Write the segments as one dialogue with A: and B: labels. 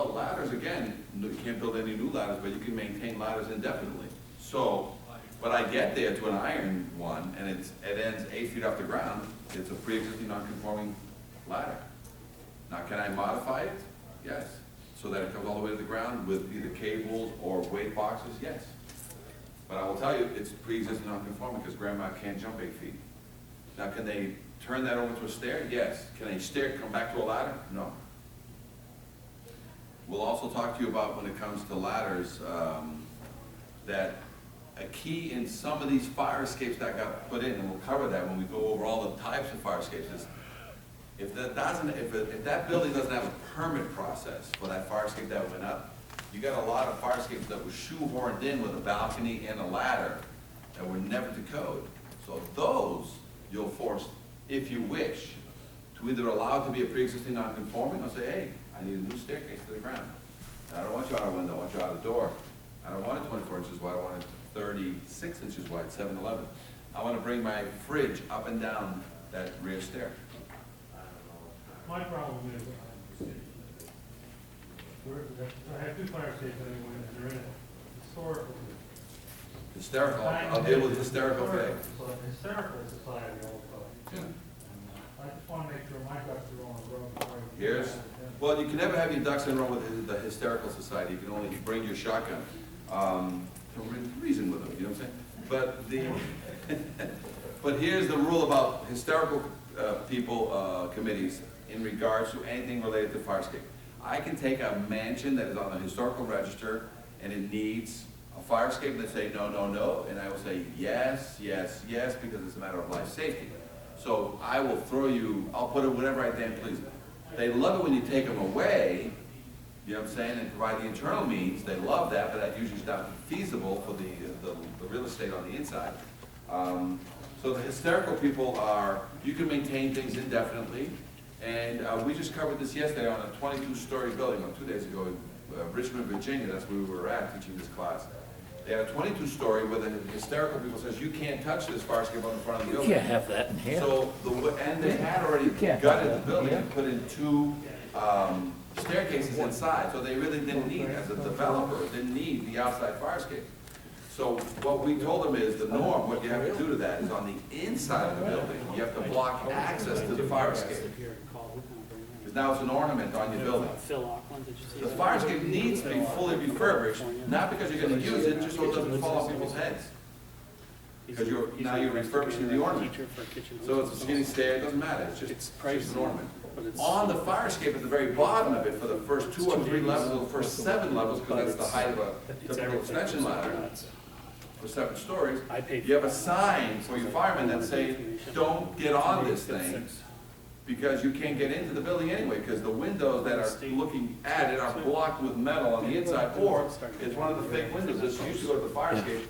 A: Well, ladders, again, you can't build any new ladders, but you can maintain ladders indefinitely. So, but I get there to an iron one, and it ends 8 feet off the ground, it's a pre-existing non-conforming ladder. Now, can I modify it? Yes. So that it comes all the way to the ground with either cables or weight boxes? Yes. But I will tell you, it's pre-existing non-conforming because grandma can't jump 8 feet. Now, can they turn that over to a stair? Yes. Can a stair come back to a ladder? No. We'll also talk to you about, when it comes to ladders, that a key in some of these fire escapes that got put in, and we'll cover that when we go over all the types of fire escapes, is if that building doesn't have a permit process for that fire escape that went up, you got a lot of fire escapes that were shoehorned in with a balcony and a ladder that were never to code. So those you'll force, if you wish, to either allow it to be a pre-existing non-conforming or say, hey, I need a new staircase to the ground. I don't want you out a window, I want you out a door. I don't want it 24 inches wide, I want it 36 inches wide, 7-Eleven. I want to bring my fridge up and down that rear stair.
B: My problem is, I have two fire escapes anyway, and they're in a historical.
A: Hysterical, I'll deal with hysterical today.
B: Hysterical society also.
A: Yeah.
B: I just want to make sure my ducks are on the road before I.
A: Here's, well, you can never have your ducks in a row with the hysterical society. You can only bring your shotgun. To reason with them, you know what I'm saying? But but here's the rule about hysterical people, committees, in regards to anything related to fire escape. I can take a mansion that is on the historical register and it needs a fire escape, and they say no, no, no, and I will say yes, yes, yes, because it's a matter of life safety. So I will throw you, I'll put it whatever I damn please. They love it when you take them away, you know what I'm saying, and provide the internal means. They love that, but that usually is not feasible for the real estate on the inside. So the hysterical people are, you can maintain things indefinitely, and we just covered this yesterday on a 22-story building, 2 days ago in Richmond, Virginia. That's where we were at teaching this class. They had a 22-story where the hysterical people says, you can't touch this fire escape on the front of the building.
C: You can't have that in here.
A: So, and they had already gutted the building and put in 2 staircases inside, so they really didn't need, as a developer, didn't need the outside fire escape. So what we told them is the norm, what you have to do to that is on the inside of the building, you have to block access to the fire escape. Because now it's an ornament on your building. The fire escape needs to be fully refurbished, not because you're going to use it, just so it doesn't fall off people's heads. Because now you're refurbishing the ornament. So it's a skinny stair, it doesn't matter, it's just an ornament. On the fire escape at the very bottom of it, for the first 2 or 3 levels, or the first 7 levels, because that's the height of a typical extension ladder, for 7 stories, you have a sign for your firemen that say, don't get on this thing, because you can't get into the building anyway, because the windows that are looking at it are blocked with metal on the inside, or it's one of the fake windows that used to go to the fire escape.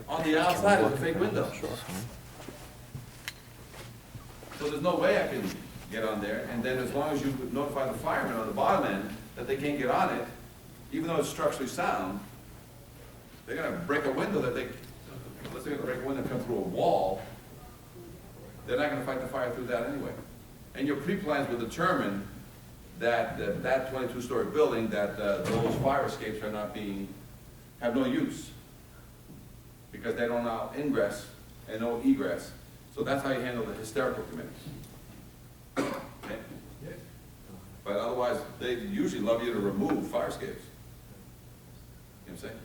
A: On the outside is a fake window. So there's no way I can get on there, and then as long as you notify the firemen on the bottom end that they can't get on it, even though it's structurally sound, they're gonna break a window that they, unless they're gonna break a window and come through a wall, they're not gonna fight the fire through that anyway. And your pre-plans will determine that that 22-story building, that those fire escapes are not have no use, because they don't allow ingress and no egress. So that's how you handle the hysterical committees. Okay? But otherwise, they usually love you to remove fire escapes. You know what I'm saying?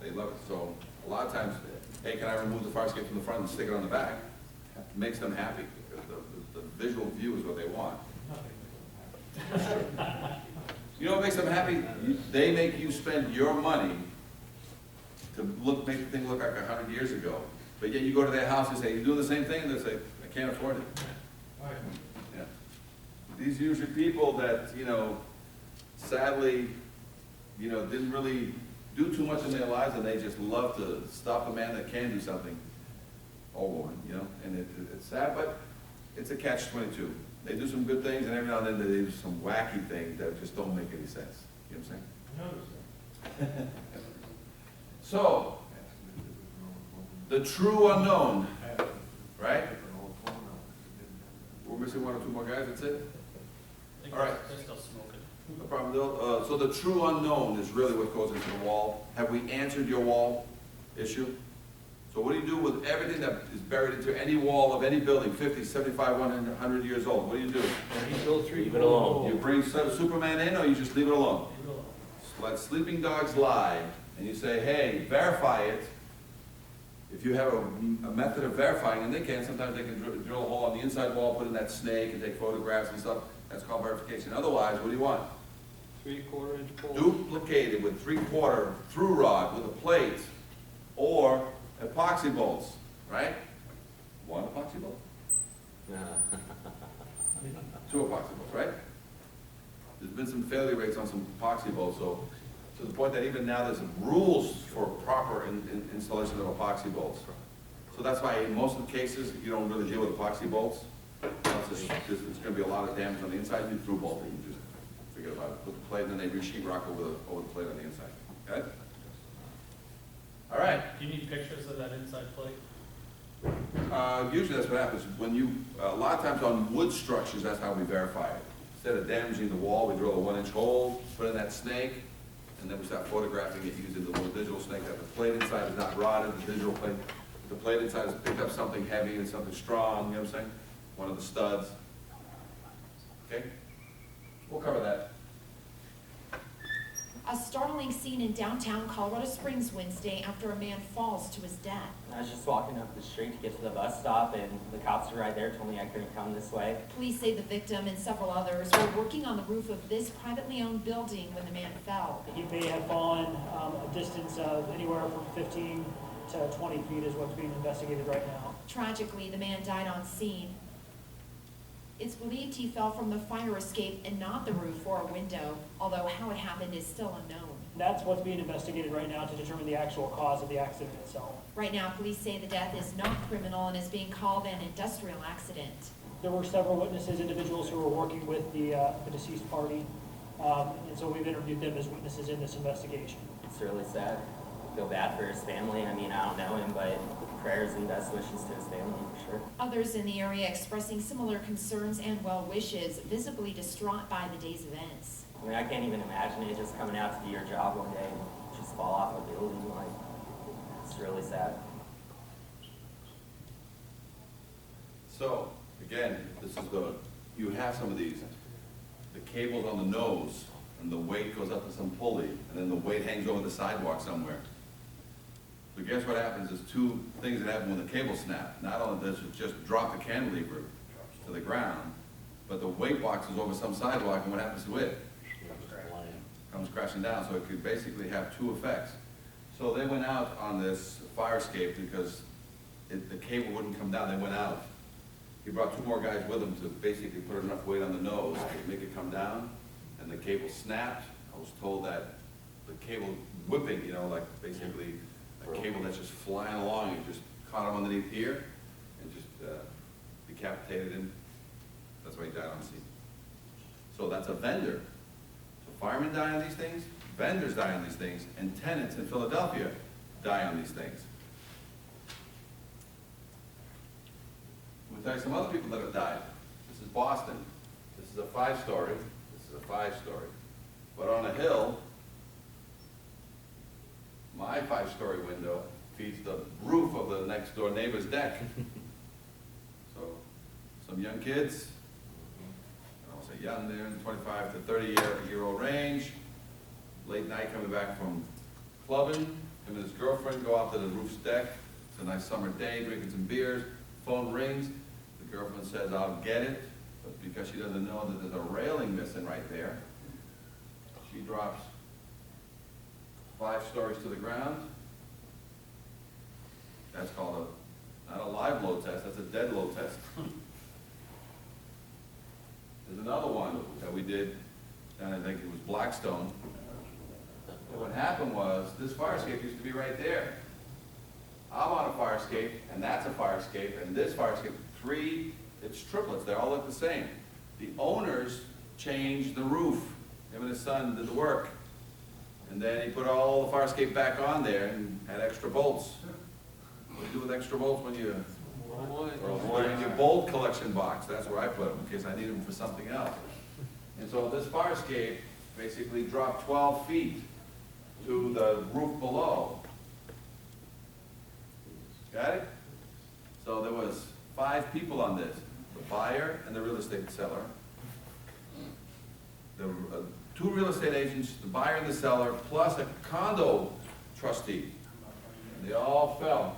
A: They love it. So a lot of times, hey, can I remove the fire escape from the front and stick it on the back? It makes them happy, because the visual view is what they want. You know what makes them happy? They make you spend your money to make the thing look like 100 years ago. But yet you go to their house and say, you do the same thing, and they say, I can't afford it. Yeah. These usually people that, you know, sadly, you know, didn't really do too much in their lives, and they just love to stop a man that can do something, or woman, you know, and it's sad, but it's a catch-22. They do some good things, and every now and then they do some wacky things that just don't make any sense. You know what I'm saying? So, the true unknown, right? We're missing 1 or 2 more guys, that's it?
D: I think
A: All right.
D: they're still smoking.
A: problem. So the true unknown is really what goes into the wall. Have we answered your wall issue? So what do you do with everything that is buried into any wall of any building, 50, 75, 100 years old? What do you do?
C: Leave it alone.
A: You bring Superman in, or you just leave it alone? Let sleeping dogs lie, and you say, hey, verify it. If you have a method of verifying, and they can, sometimes they can drill a hole on the inside wall, put in that snake, and take photographs and stuff. That's called verification. Otherwise, what do you want?
C: 3/4 inch pole.
A: Duplicated with 3/4 through rod with a plate, or epoxy bolts, right? One epoxy bolt? Two epoxy bolts, right? There's been some failure rates on some epoxy bolts, so to the point that even now there's rules for proper installation of epoxy bolts. So that's why in most of the cases, you don't really deal with epoxy bolts. It's going to be a lot of damage on the inside. You through bolt, you just forget about it. Put the plate, and then they re-sheet rock over the plate on the inside. Okay? All right.
D: Do you need pictures of that inside plate?
A: Usually that's what happens. When you, a lot of times on wood structures, that's how we verify it. Instead of damaging the wall, we drill a 1-inch hole, put in that snake, and then we start photographing it using the little digital snake. That the plate inside is not rotted, the digital plate. The plate inside has picked up something heavy and something strong, you know what I'm saying? One of the studs. Okay? We'll cover that.
E: A startling scene in downtown Colorado Springs Wednesday after a man falls to his death.
F: I was just walking up the street to get to the bus stop, and the cops were right there, told me I couldn't come this way.
E: Police say the victim and several others were working on the roof of this privately owned building when the man fell.
G: He may have fallen a distance of anywhere from 15 to 20 feet is what's being investigated right now.
E: Tragically, the man died on scene. It's believed he fell from the fire escape and not the roof or a window, although how it happened is still unknown.
G: That's what's being investigated right now to determine the actual cause of the accident itself.
E: Right now, police say the death is not criminal and is being called an industrial accident.
G: There were several witnesses, individuals who were working with the deceased party, and so we've interviewed them as witnesses in this investigation.
F: It's really sad. I feel bad for his family. I mean, I don't know him, but prayers and best wishes to his family, for sure.
E: Others in the area expressing similar concerns and well wishes, visibly distraught by the day's events.
F: I mean, I can't even imagine it just coming out to do your job one day and just fall off a building. Like, it's really sad.
A: So, again, this is you have some of these. The cable's on the nose, and the weight goes up to some pulley, and then the weight hangs over the sidewalk somewhere. So guess what happens? There's two things that happen when the cable snaps. Not only does it just drop the cantilever to the ground, but the weight box is over some sidewalk, and what happens to it? Comes crashing down. So it could basically have two effects. So they went out on this fire escape because the cable wouldn't come down. They went out. He brought two more guys with him to basically put enough weight on the nose to make it come down, and the cable snapped. I was told that the cable whipping, you know, like basically a cable that's just flying along and just caught him underneath here and just decapitated him. That's why he died on scene. So that's a vendor. So firemen die on these things, vendors die on these things, and tenants in Philadelphia die on these things. I'm going to tell you some other people that have died. This is Boston. This is a 5-story. This is a 5-story. But on a hill, my 5-story window feeds the roof of the next door neighbor's deck. So some young kids, I don't say young, they're in the 25 to 30-year-old range, late night coming back from clubbing, him and his girlfriend go out to the roof's deck. It's a nice summer day, drinking some beers, phone rings. The girlfriend says, I'll get it, but because she doesn't know that there's a railing missing right there, she drops 5 stories to the ground. That's called not a live load test, that's a dead load test. There's another one that we did, and I think it was Blackstone. And what happened was, this fire escape used to be right there. I'm on a fire escape, and that's a fire escape, and this fire escape, it's triplets, they all look the same. The owners changed the roof. Him and his son did the work. And then he put all the fire escape back on there and had extra bolts. What do you do with extra bolts when you put in your bolt collection box? That's where I put them, in case I need them for something else. And so this fire escape basically dropped 12 feet to the roof below. Got it? So there was 5 people on this, the buyer and the real estate seller, the 2 real estate agents, the buyer and the seller, plus a condo trustee. And they all fell.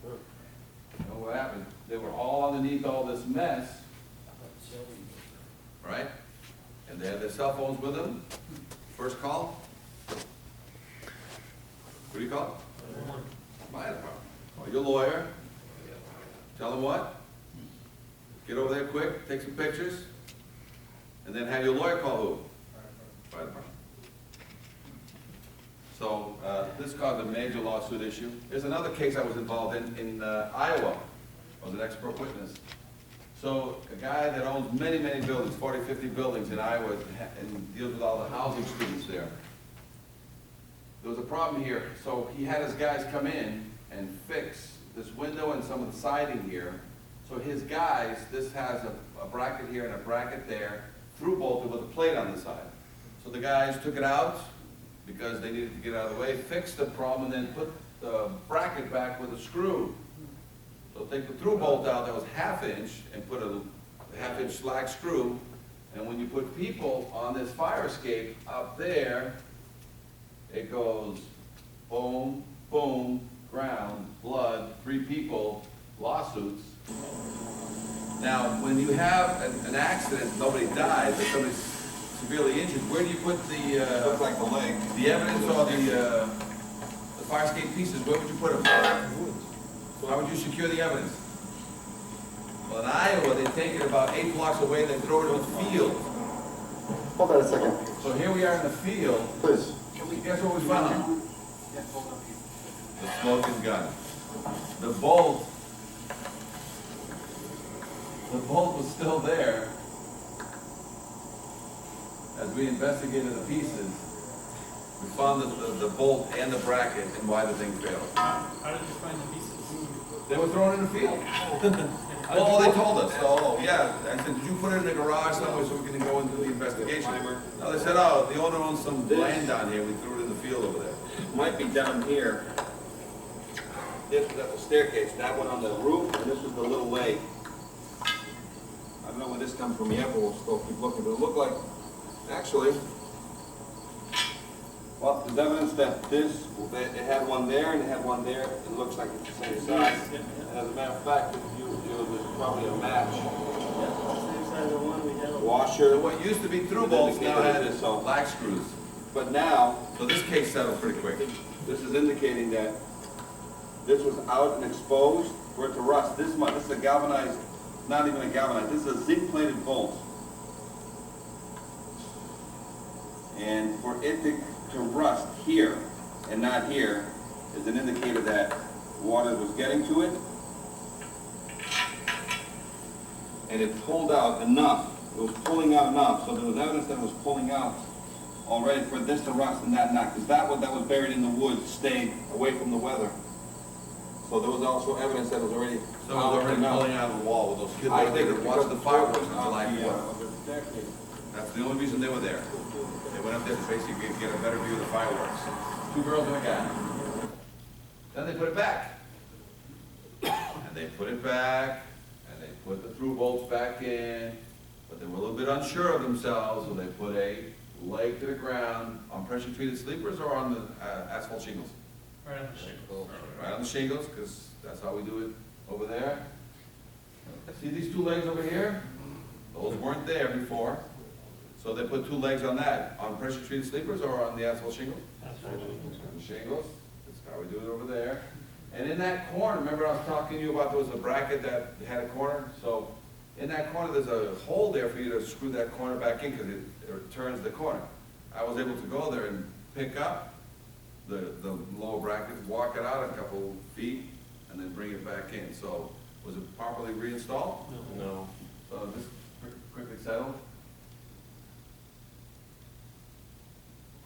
A: You know what happened? They were all underneath all this mess, right? And they had their cell phones with them. First call? Who do you call? Fire department. Call your lawyer. Tell them what? Get over there quick, take some pictures, and then have your lawyer call who? Fire department. So this caused a major lawsuit issue. There's another case I was involved in Iowa. I was an expert witness. So a guy that owns many, many buildings, 40, 50 buildings in Iowa, and deals with all the housing students there. There was a problem here. So he had his guys come in and fix this window and some of the siding here. So his guys, this has a bracket here and a bracket there, through bolted with a plate on the side. So the guys took it out because they needed to get out of the way, fixed the problem, and then put the bracket back with a screw. So take the through bolt out that was 1/2 inch and put a 1/2 inch slack screw. And when you put people on this fire escape up there, it goes boom, boom, ground, blood, 3 people, lawsuits. Now, when you have an accident, nobody died, but somebody's severely injured, where do you put the,
H: Looks like the leg.
A: the evidence or the fire escape pieces? Where would you put them? How would you secure the evidence? Well, in Iowa, they take it about 8 blocks away, they throw it in the field.
H: Hold on a second,
A: So here we are in the field.
H: please.
A: Guess what we found? The smoking gun. The bolt was still there. As we investigated the pieces, we found the bolt and the bracket and why the thing failed.
D: How did you find the pieces?
A: They were thrown in the field. Oh, they told us. Oh, yeah. I said, did you put it in the garage somewhere so we can go and do the investigation? No, they said, oh, the owner owns some land down here. We threw it in the field over there.
H: Might be down here. This was at the staircase, that one on the roof, and this was the little leg. I don't know where this comes from yet, but we'll still keep looking, but it looked like, actually, well, there's evidence that this, it had one there and it had one there, it looks like it's the same size. And as a matter of fact, there's probably a match.
C: Same size of one we have.
H: Washer.
A: So what used to be through bolts now has
H: So-
A: black screws.
H: But now,
A: So this case settled pretty quick.
H: this is indicating that this was out and exposed for it to rust. This is a galvanized, not even a galvanized, this is a zinc-plated bolt. And for it to rust here and not here is an indicator that water was getting to it. And it pulled out enough, it was pulling out enough, so there was evidence that it was pulling out already for this to rust and that not, because that was buried in the woods stayed away from the weather. So there was also evidence that it was already.
A: So it was already pulling out of the wall with those kids
H: I
A: over
H: think
A: there
H: it's
A: that watched the fireworks on
H: because
A: July
H: of the,
A: 4th. That's the only reason they were there. They went up there to basically get a better view of the fireworks. 2 girls and a guy. Then they put it back. And they put it back, and they put the through bolts back in, but they were a little bit unsure of themselves, so they put a leg to the ground on pressure-treated sleepers or on the asphalt shingles.
D: Right on the shingles.
A: Right on the shingles, because that's how we do it over there. See these 2 legs over here? Those weren't there before. So they put 2 legs on that, on pressure-treated sleepers or on the asphalt shingles? On the shingles, that's how we do it over there. And in that corner, remember I was talking to you about there was a bracket that had a corner? So in that corner, there's a hole there for you to screw that corner back in because it turns the corner. I was able to go there and pick up the lower bracket, walk it out a couple feet, and then bring it back in. So was it properly reinstalled?
F: No.
A: So this quickly settled?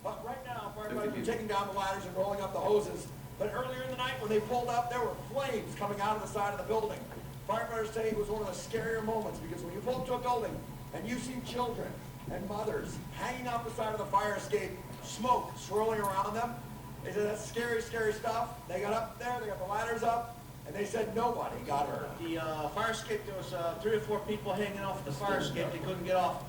I: But right now,
A: 50
I: firefighters are
A: people.
I: taking down the ladders and rolling up the hoses. But earlier in the night, when they pulled up, there were flames coming out of the side of the building. Firefighters say it was one of the scarier moments because when you pull up to a building and you see children and mothers hanging out the side of the fire escape, smoke swirling around them. They said, that's scary, scary stuff. They got up there, they got the ladders up, and they said nobody got hurt.
C: The fire escape, there was 3 or 4 people hanging off the fire escape. They couldn't get off.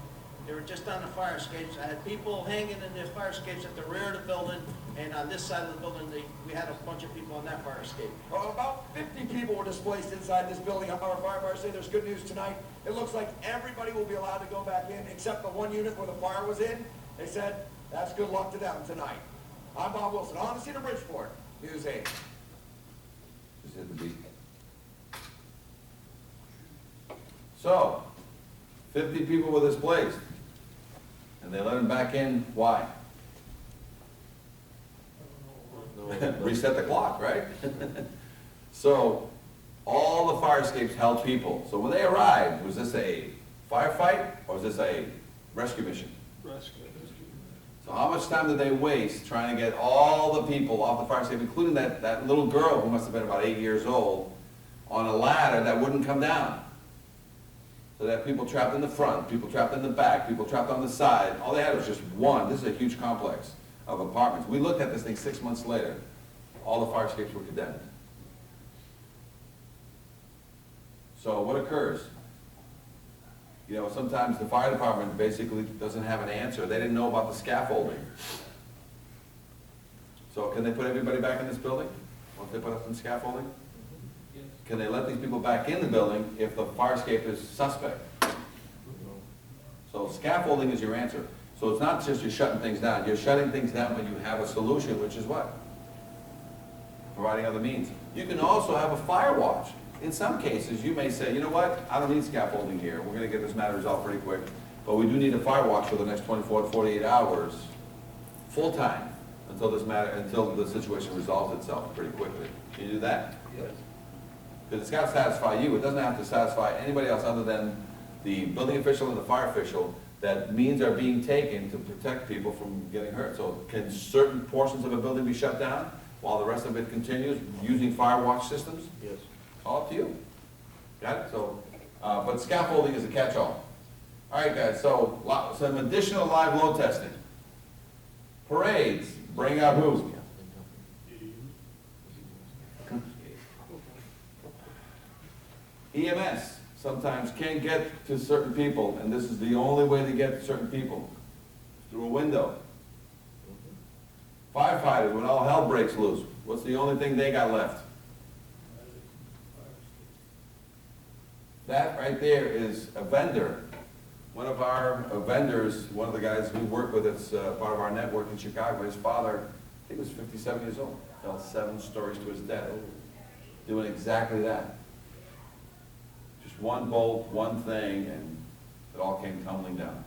C: They were just on the fire escapes. I had people hanging in the fire escapes at the rear of the building, and on this side of the building, we had a bunch of people on that fire escape.
I: Well, about 50 people were displaced inside this building. Our firefighters say there's good news tonight. It looks like everybody will be allowed to go back in, except the one unit where the fire was in. They said, that's good luck to them tonight. I'm Bob Wilson, on the scene of Bridgeport, News 8.
A: Just hit the beat. So, 50 people were displaced, and they let them back in, why? Reset the clock, right? So, all the fire escapes held people. So when they arrived, was this a firefight, or was this a rescue mission?
B: Rescue.
A: So how much time did they waste trying to get all the people off the fire escape, including that little girl who must have been about 8 years old, on a ladder that wouldn't come down? So they had people trapped in the front, people trapped in the back, people trapped on the side. All they had was just one. This is a huge complex of apartments. We looked at this thing 6 months later. All the fire escapes were condemned. So what occurs? You know, sometimes the fire department basically doesn't have an answer. They didn't know about the scaffolding. So can they put everybody back in this building once they put up some scaffolding? Can they let these people back in the building if the fire escape is suspect? So scaffolding is your answer. So it's not just you're shutting things down. You're shutting things down when you have a solution, which is what? Providing other means. You can also have a fire watch. In some cases, you may say, you know what, I don't need scaffolding here. We're going to get this matter resolved pretty quick. But we do need a fire watch for the next 24 to 48 hours, full time, until the situation resolves itself pretty quickly. Can you do that?
B: Yes.
A: Because it's got to satisfy you. It doesn't have to satisfy anybody else other than the building official and the fire official, that means are being taken to protect people from getting hurt. So can certain portions of a building be shut down while the rest of it continues using fire watch systems?
B: Yes.
A: All up to you. Got it? So, but scaffolding is a catch-all. All right, guys, so some additional live load testing. Parades, bring out who? EMS sometimes can't get to certain people, and this is the only way to get to certain people, through a window. Firefighters, when all hell breaks loose, what's the only thing they got left? That right there is a vendor. One of our vendors, one of the guys we work with, it's part of our network in Chicago, his father, I think he was 57 years old, fell 7 stories to his death, doing exactly that. Just one bolt, one thing, and it all came tumbling down.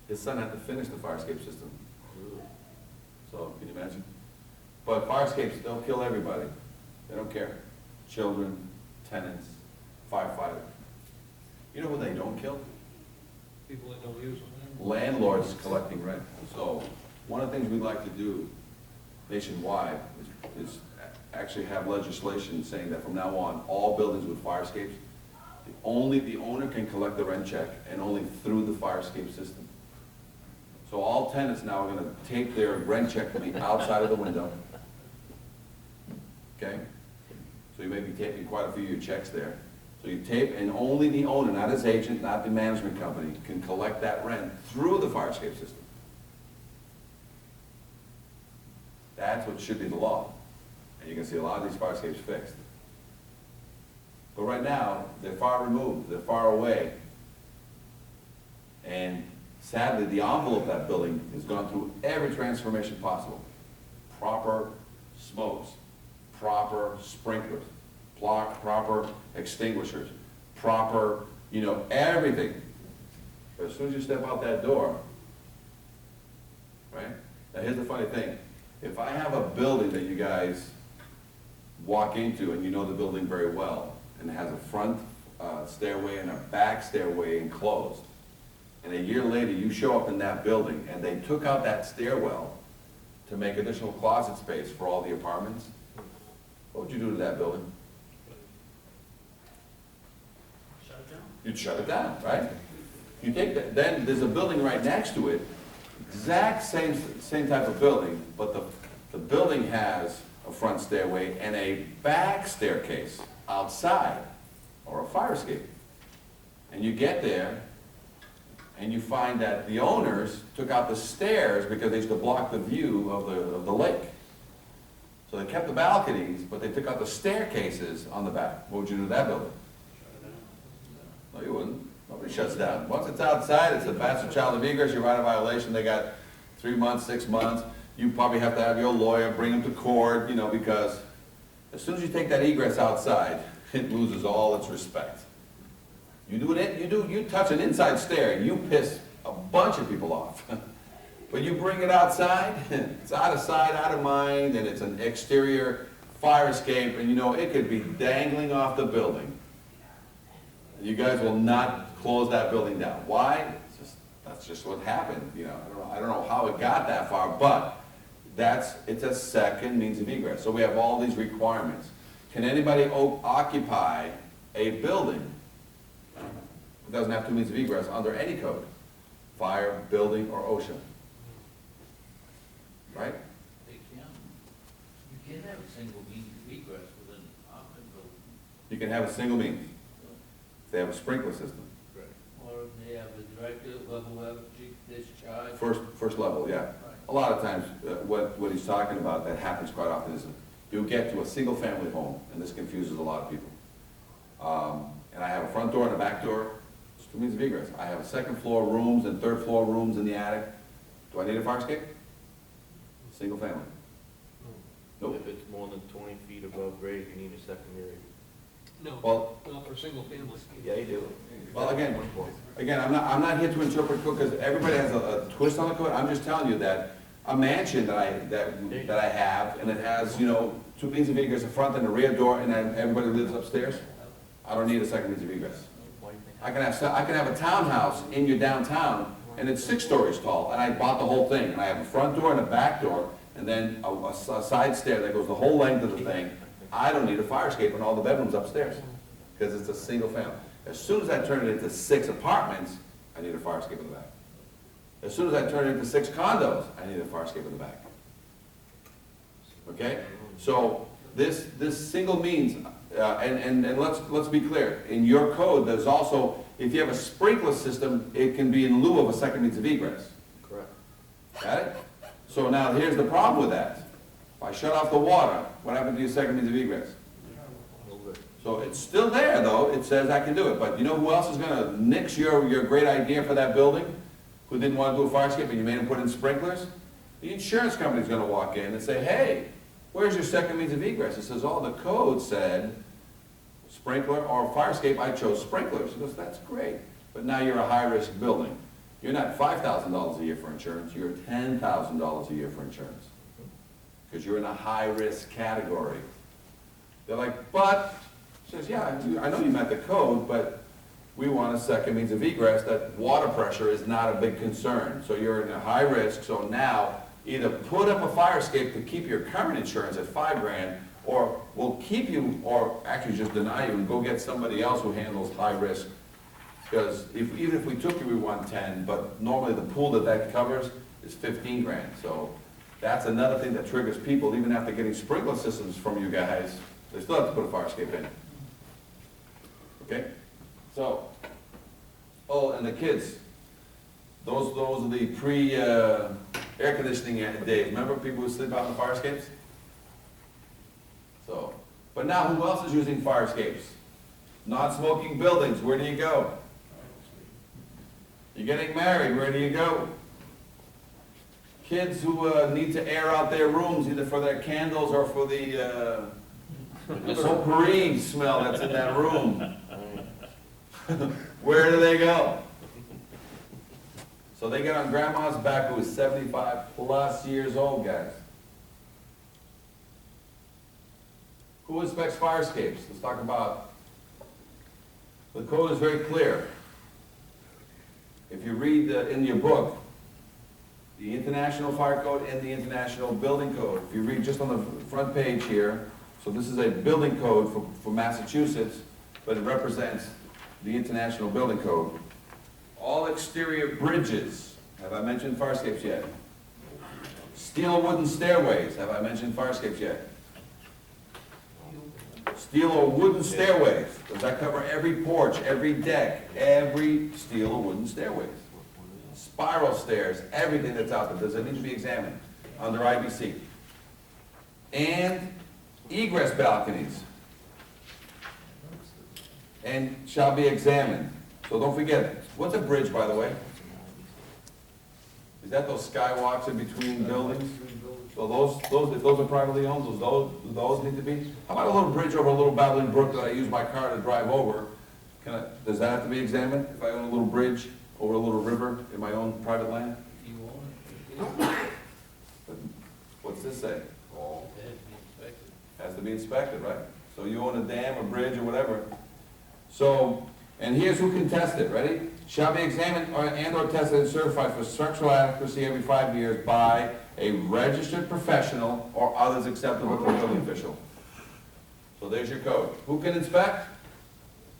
A: His son had to finish the fire escape system. So, can you imagine? But fire escapes, they'll kill everybody. They don't care. Children, tenants, firefighters. You know who they don't kill?
B: People that don't use them.
A: Landlords collecting rent. So one of the things we'd like to do nationwide is actually have legislation saying that from now on, all buildings with fire escapes, only the owner can collect the rent check, and only through the fire escape system. So all tenants now are going to tape their rent check to the outside of the window. Okay? So you may be taping quite a few of your checks there. So you tape, and only the owner, not his agent, not the management company, can collect that rent through the fire escape system. That's what should be the law. And you can see a lot of these fire escapes fixed. But right now, they're far removed, they're far away. And sadly, the envelope of that building has gone through every transformation possible. Proper smokes, proper sprinklers, proper extinguishers, proper, everything. But as soon as you step out that door, right? Now here's the funny thing. If I have a building that you guys walk into, and you know the building very well, and it has a front stairway and a back stairway enclosed, and a year later you show up in that building and they took out that stairwell to make additional closet space for all the apartments, what would you do to that building?
C: Shut it down.
A: You'd shut it down, right? You take that, then there's a building right next to it, exact same type of building, but the building has a front stairway and a back staircase outside, or a fire escape. And you get there, and you find that the owners took out the stairs because they used to block the view of the lake. So they kept the balconies, but they took out the staircases on the back. What would you do to that building? No, you wouldn't. Nobody shuts down. Once it's outside, it's a bastard child of egress, you're right in violation, they got 3 months, 6 months. You probably have to have your lawyer bring them to court, you know, because as soon as you take that egress outside, it loses all its respect. You touch an inside stair, you piss a bunch of people off. But you bring it outside, it's out of sight, out of mind, and it's an exterior fire escape, and you know, it could be dangling off the building. You guys will not close that building down. Why? That's just what happened, you know. I don't know how it got that far, but it's a second means of egress. So we have all these requirements. Can anybody occupy a building that doesn't have two means of egress under any code? Fire, building, or OSHA. Right?
J: They can. You can't have a single means of egress within an office building.
A: You can have a single means. If they have a sprinkler system.
J: Or they have a director level of discharge.
A: First level, yeah. A lot of times, what he's talking about that happens quite often is you'll get to a single family home, and this confuses a lot of people. And I have a front door and a back door, it's two means of egress. I have a second floor rooms and third floor rooms in the attic. Do I need a fire escape? Single family. Nope.
K: If it's more than 20 feet above grade, you need a secondary.
B: No,
A: Well,
B: not for a single family.
K: Yeah, you do.
A: Well, again, I'm not here to interpret code, because everybody has a twist on the code. I'm just telling you that a mansion that I have, and it has, you know, two means of egress, a front and a rear door, and then everybody lives upstairs, I don't need a second means of egress. I can have a townhouse in your downtown, and it's 6 stories tall, and I bought the whole thing, and I have a front door and a back door, and then a side stair that goes the whole length of the thing. I don't need a fire escape in all the bedrooms upstairs, because it's a single family. As soon as I turn it into 6 apartments, I need a fire escape in the back. As soon as I turn it into 6 condos, I need a fire escape in the back. Okay? So this single means, and let's be clear, in your code, there's also, if you have a sprinkler system, it can be in lieu of a second means of egress.
K: Correct.
A: Got it? So now here's the problem with that. If I shut off the water, what happens to your second means of egress? So it's still there, though. It says I can do it. But you know who else is going to nix your great idea for that building? Who didn't want to do a fire escape and you made them put in sprinklers? The insurance company's going to walk in and say, hey, where's your second means of egress? It says, oh, the code said sprinkler or fire escape. I chose sprinklers. He goes, that's great. But now you're a high-risk building. You're not $5,000 a year for insurance. You're $10,000 a year for insurance. Because you're in a high-risk category. They're like, but... Says, yeah, I know you met the code, but we want a second means of egress that water pressure is not a big concern. So you're in a high risk, so now either put up a fire escape to keep your current insurance at $5 grand, or we'll keep you, or actually just deny you and go get somebody else who handles high risk. Because even if we took you, we want 10, but normally the pool that covers is 15 grand. So that's another thing that triggers people, even after getting sprinkler systems from you guys, they still have to put a fire escape in. Okay, so, oh, and the kids, those are the pre-air conditioning days. Remember people who sleep out in the fire escapes? So, but now who else is using fire escapes? Non-smoking buildings, where do you go? You're getting married, where do you go? Kids who need to air out their rooms, either for their candles or for the potpourri smell that's in that room. Where do they go? So they get on grandma's back who is 75 plus years old, guys. Who inspects fire escapes? Let's talk about, the code is very clear. If you read in your book, the International Fire Code and the International Building Code, if you read just on the front page here, so this is a building code for Massachusetts, but it represents the International Building Code. All exterior bridges. Have I mentioned fire escapes yet? Steel or wooden stairways. Have I mentioned fire escapes yet? Steel or wooden stairways. Does that cover every porch, every deck, every steel or wooden stairways? Spiral stairs, everything that's out there. Does it need to be examined under IBC? And egress balconies. And shall be examined. So don't forget it. What's a bridge, by the way? Is that those skywalks in between buildings? So if those are privately owned, those need to be? How about a little bridge over a little babbling brook that I use my car to drive over? Does that have to be examined? If I own a little bridge over a little river in my own private land?
J: If you own it,
A: What's this say?
J: all that be inspected.
A: Has to be inspected, right? So you own a dam, a bridge, or whatever. So, and here's who can test it, ready? Shall be examined and/or tested and certified for structural adequacy every 5 years by a registered professional or others acceptable to the building official. So there's your code. Who can inspect?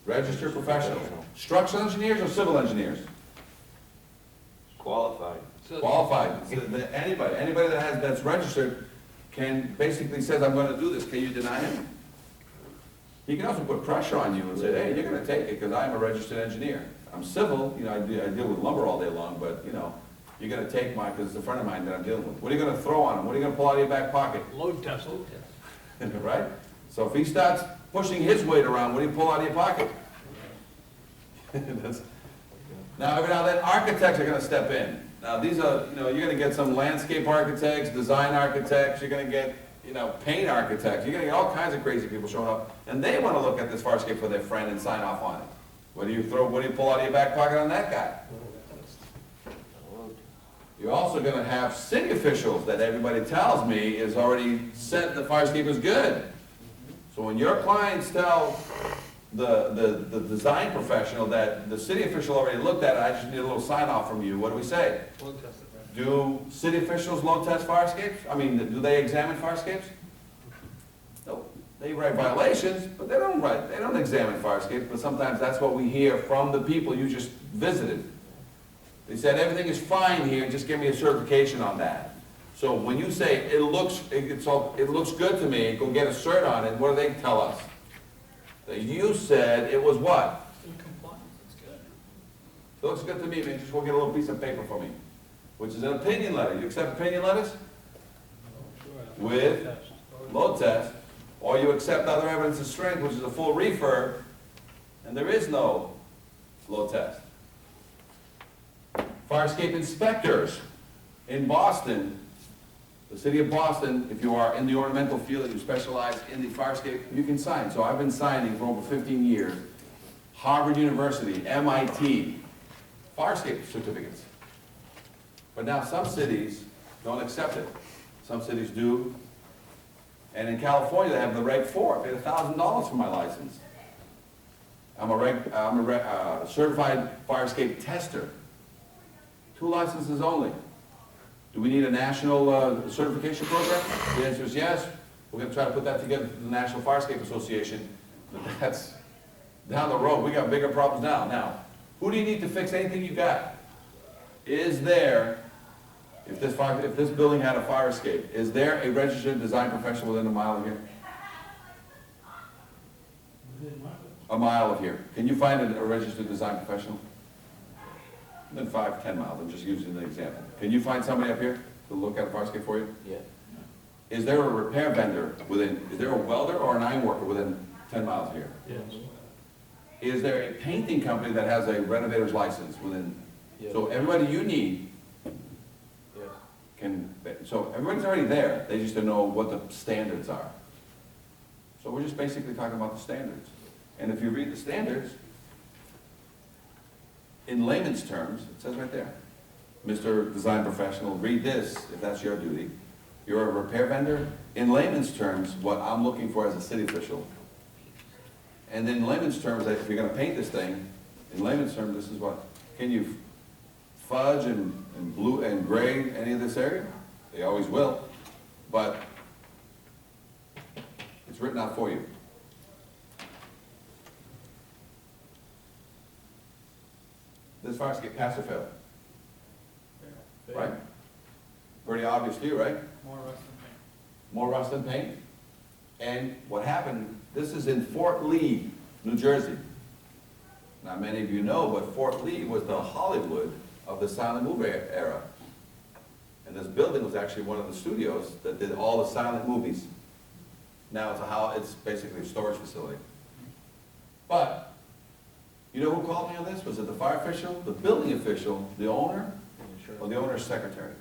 A: Registered professionals. Structural engineers or civil engineers?
K: Qualified.
A: Qualified. So anybody that's registered can basically says, I'm going to do this. Can you deny him? He can also put pressure on you and say, hey, you're going to take it because I'm a registered engineer. I'm civil, you know, I deal with lumber all day long, but, you know, you're going to take mine because it's a friend of mine that I'm dealing with. What are you going to throw on him? What are you going to pull out of your back pocket?
B: Load test.
A: Right? So if he starts pushing his weight around, what do you pull out of your pocket? Now, every now and then, architects are going to step in. Now, these are, you know, you're going to get some landscape architects, design architects, you're going to get, you know, paint architects, you're going to get all kinds of crazy people showing up, and they want to look at this farscape for their friend and sign off on it. What do you pull out of your back pocket on that guy? You're also going to have city officials that everybody tells me is already said the farscape is good. So when your clients tell the design professional that the city official already looked at it, I just need a little sign off from you, what do we say?
B: Load test it, right?
A: Do city officials load test farscapes? I mean, do they examine farscapes? No. They write violations, but they don't examine farscapes, but sometimes that's what we hear from the people you just visited. They said, everything is fine here, just give me a certification on that. So when you say, it looks good to me, go get a cert on it, what do they tell us? That you said it was what?
D: In compliance, it's good.
A: It looks good to me, man, just go get a little piece of paper for me, which is an opinion letter. You accept opinion letters? With load test, or you accept other evidence of strength, which is a full refurb, and there is no load test. Farscape inspectors in Boston, the city of Boston, if you are in the ornamental field and you specialize in the farscape, you can sign. So I've been signing for over 15 years. Harvard University, MIT, farscape certificates. But now some cities don't accept it. Some cities do. And in California, they have the Reg 4. I paid $1,000 for my license. I'm a certified farscape tester. 2 licenses only. Do we need a national certification program? The answer is yes. We're going to try to put that together through the National Farscape Association. But that's down the road. We got bigger problems now. Now, who do you need to fix anything you got? Is there, if this building had a fire escape, is there a registered design professional within a mile of here? A mile of here. Can you find a registered design professional? Within 5 to 10 miles, I'm just using an example. Can you find somebody up here to look at a farscape for you?
K: Yeah.
A: Is there a repair vendor is there a welder or an iron worker within 10 miles of here?
K: Yes.
A: Is there a painting company that has a renovator's license within?
K: Yes.
A: So everybody you need
K: Yes.
A: so everybody's already there, they just don't know what the standards are. So we're just basically talking about the standards. And if you read the standards, in layman's terms, it says right there, Mr. Design Professional, read this if that's your duty. You're a repair vendor. In layman's terms, what I'm looking for as a city official. And in layman's terms, if you're going to paint this thing, in layman's terms, this is what, can you fudge and blue and gray any of this area? They always will, but it's written out for you. this fire escape pass or fail? Right? Pretty obvious to you, right?
D: More rust than paint.
A: More rust than paint. And what happened, this is in Fort Lee, New Jersey. Not many of you know, but Fort Lee was the Hollywood of the silent movie era. And this building was actually one of the studios that did all the silent movies. Now it's basically a storage facility. But, you know who called me on this? Was it the fire official, the building official, the owner, or the owner's secretary?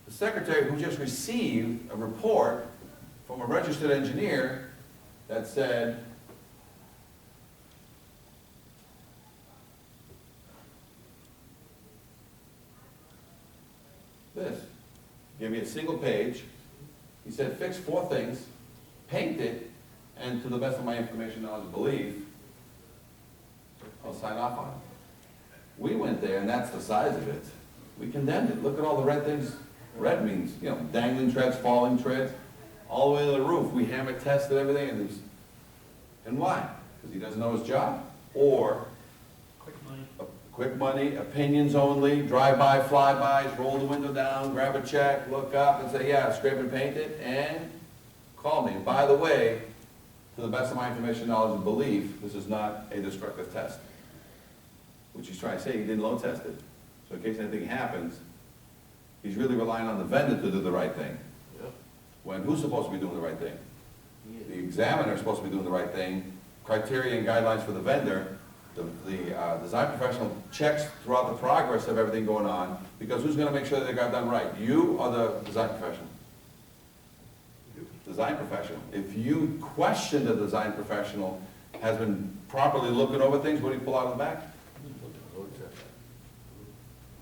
A: The secretary who just received a report from a registered engineer that said, this. Give me a single page. He said, fix 4 things, paint it, and to the best of my information, knowledge, and belief, I'll sign off on it. We went there, and that's the size of it. We condemned it. Look at all the red things. Red means, you know, dangling treads, falling treads, all the way to the roof. We hammer tested everything, and why? Because he doesn't know his job, or quick money, opinions only, drive-by, fly-bys, roll the window down, grab a check, look up and say, yeah, scrape and paint it, and call me. And by the way, to the best of my information, knowledge, and belief, this is not a destructive test. Which he's trying to say, he didn't load test it. So in case anything happens, he's really relying on the vendor to do the right thing. When who's supposed to be doing the right thing? The examiner is supposed to be doing the right thing. Criteria and guidelines for the vendor. The design professional checks throughout the progress of everything going on, because who's going to make sure that they got done right? You or the design professional? Design professional. If you question the design professional has been properly looking over things, what do you pull out of the back?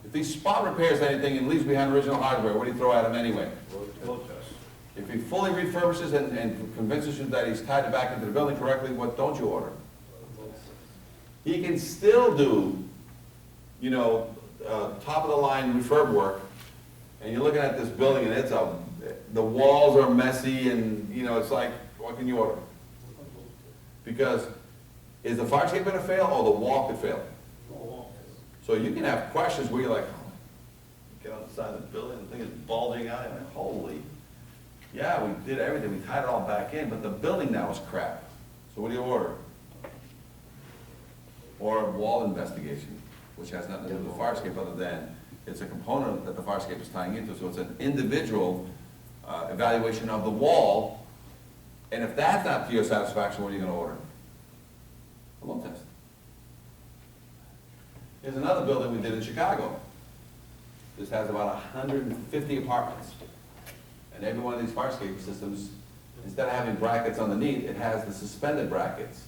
A: If he spot repairs anything and leaves behind original hardware, what do you throw at him anyway? If he fully refurbishes and convinces you that he's tied it back into the building correctly, what don't you order? He can still do, you know, top of the line refurb work, and you're looking at this building and the walls are messy, and you know, it's like, what can you order? Because is the fire escape going to fail, or the wall could fail? So you can have questions where you're like, oh, get on the side of the building, the thing is bulging out, and like, holy, yeah, we did everything, we tied it all back in, but the building now is crap. So what do you order? Or a wall investigation, which has nothing to do with the fire escape other than it's a component that the fire escape is tying into. So it's an individual evaluation of the wall, and if that's not to your satisfaction, what are you going to order? A load test. Here's another building we did in Chicago. This has about 150 apartments. And every one of these fire escape systems, instead of having brackets underneath, it has the suspended brackets.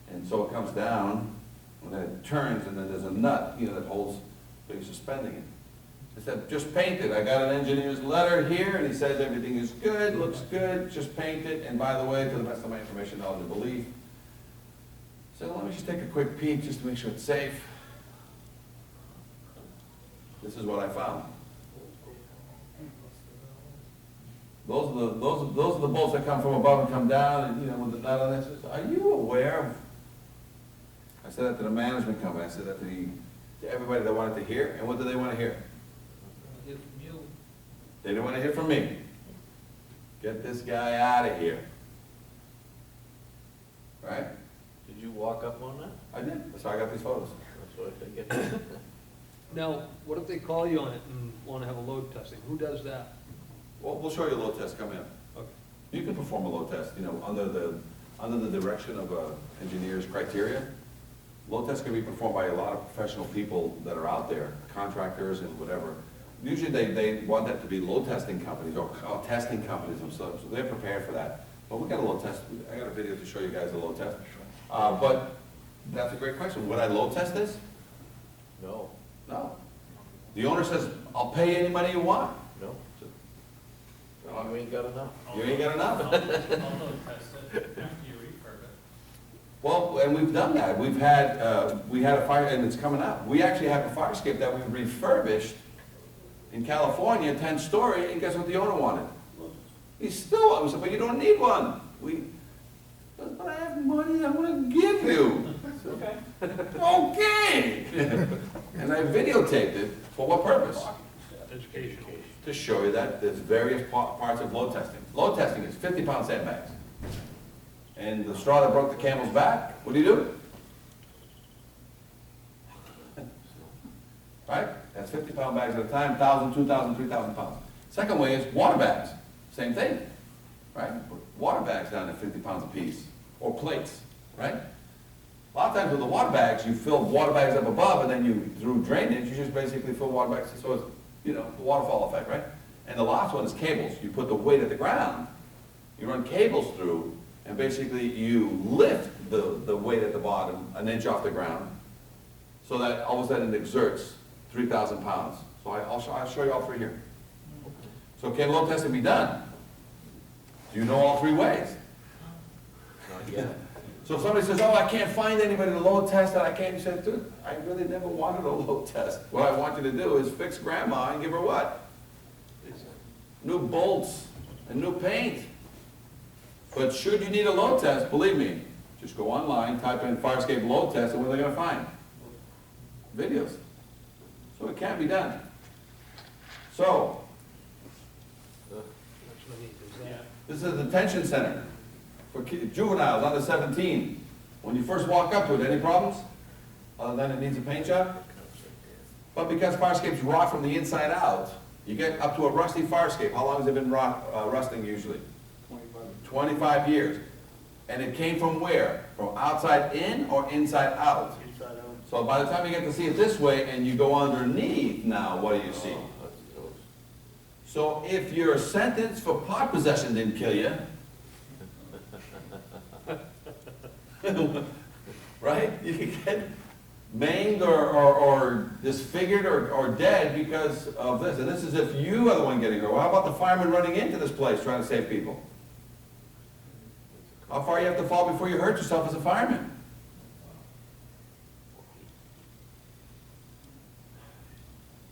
A: And so it comes down, and then it turns, and then there's a nut, you know, that holds, so you're suspending it. I said, just paint it. I got an engineer's letter here, and he says everything is good, looks good, just paint it. And by the way, to the best of my information, knowledge, and belief. So let me just take a quick peek just to make sure it's safe. This is what I found. Those are the bolts that come from above and come down, and you know, with the nut on this. Are you aware of? I said that to the management company. I said that to everybody that wanted to hear. And what did they want to hear? They didn't want to hear from me. Get this guy out of here. Right?
K: Did you walk up on that?
A: I did. That's how I got these photos.
K: That's what I think.
L: Now, what if they call you on it and want to have a load testing? Who does that?
A: Well, we'll show you a load test coming up.
L: Okay.
A: You can perform a load test, you know, under the direction of engineer's criteria. Load tests can be performed by a lot of professional people that are out there, contractors and whatever. Usually they want that to be load testing companies or testing companies themselves, so they're prepared for that. But we got a load test. I got a video to show you guys a load test. But that's a great question. Would I load test this?
K: No.
A: No. The owner says, I'll pay any money you want.
K: No. You ain't got enough.
A: You ain't got enough.
D: I'll load test it after you refurb it.
A: Well, and we've done that. We had a fire, and it's coming up. We actually have a fire escape that we refurbished in California, 10-story, and guess what the owner wanted? He still, I said, but you don't need one. But I have money I want to give you.
G: Okay.
A: Okay. And I videotaped it, for what purpose?
L: Educational.
A: To show you that there's various parts of load testing. Load testing is 50-pound sandbags. And the straw that broke the camel's back, what do? Right? That's 50-pound bags at a time, 1,000, 2,000, 3,000 pounds. Second way is water bags. Same thing, right? Put water bags down at 50 pounds apiece, or plates, right? A lot of times with the water bags, you fill water bags up above, and then you, through drainage, you just basically fill water bags. So it's, you know, the waterfall effect, right? And the last one is cables. You put the weight at the ground, you run cables through, and basically you lift the weight at the bottom an inch off the ground, so that all of a sudden it exerts 3,000 pounds. So I'll show you all three here. So can load testing be done? Do you know all three ways?
K: Not yet.
A: So if somebody says, oh, I can't find anybody to load test that I can't, you say, dude, I really never wanted a load test. What I want you to do is fix grandma and give her what? New bolts and new paint. But should you need a load test, believe me, just go online, type in Firescape load test, and what are they going to find? Videos. So it can be done. So,
L: That's what I need, is that?
A: this is a detention center for juveniles under 17. When you first walk up to it, any problems? Other than it needs a paint job? But because Firescapes rot from the inside out, you get up to a rusty Firescape. How long has it been rusting usually? 25 years. And it came from where? From outside in or inside out?
G: Inside out.
A: So by the time you get to see it this way and you go underneath now, what do you see? So if your sentence for pot possession didn't kill you, right? You could get maimed or disfigured or dead because of this. And this is if you are the one getting hurt. Well, how about the fireman running into this place trying to save people? How far you have to fall before you hurt yourself as a fireman?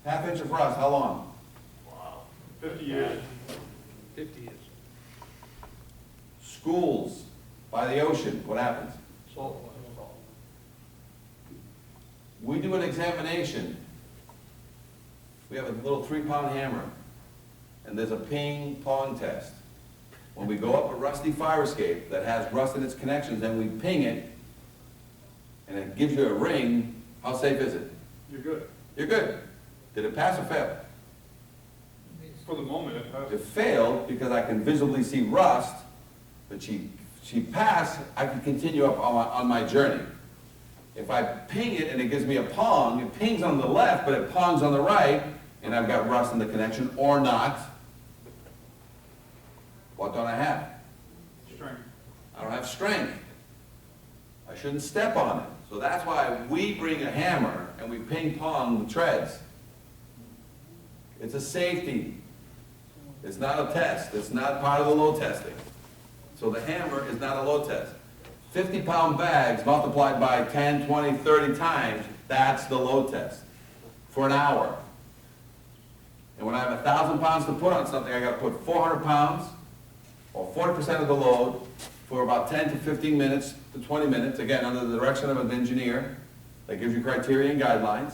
A: Half inch of rust, how long?
B: 50 years.
L: 50 years.
A: Schools by the ocean, what happens?
L: Salt.
A: We do an examination. We have a little 3-pound hammer, and there's a ping pong test. When we go up a rusty fire escape that has rust in its connections, and we ping it, and it gives you a ring, how safe is it?
B: You're good.
A: You're good. Did it pass or fail?
B: For the moment, it has.
A: It failed because I can visibly see rust, but she passed, I can continue up on my journey. If I ping it and it gives me a pong, it pings on the left, but it pongs on the right, and I've got rust in the connection or not. What don't I have?
B: Strength.
A: I don't have strength. I shouldn't step on it. So that's why we bring a hammer and we ping pong the treads. It's a safety. It's not a test. It's not part of the load testing. So the hammer is not a load test. 50-pound bags multiplied by 10, 20, 30 times, that's the load test for an hour. And when I have 1,000 pounds to put on something, I got to put 400 pounds or 40% of the load for about 10 to 15 minutes to 20 minutes, again, under the direction of an engineer that gives you criteria and guidelines.